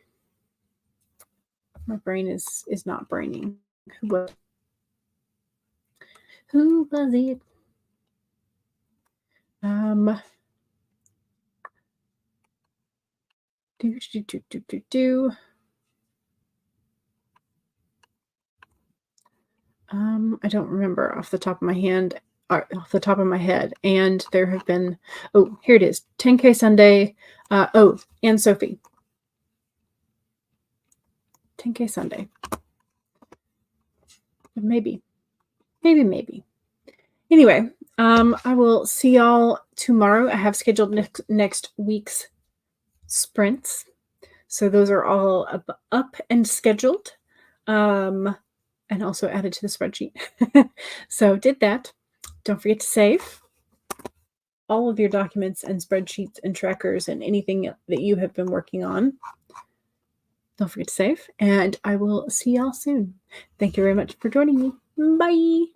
braining. Who was it? I don't remember off the top of my head. And there have been, oh, here it is, 10K Sunday. And Sophie. 10K Sunday. Maybe. Anyway, I will see y'all tomorrow. I have scheduled next week's sprints. So those are all up and scheduled. And also added to the spreadsheet. So did that. Don't forget to save all of your documents and spreadsheets and trackers and anything that you have been working on. Don't forget to save. And I will see y'all soon. Thank you very much for joining me. Bye.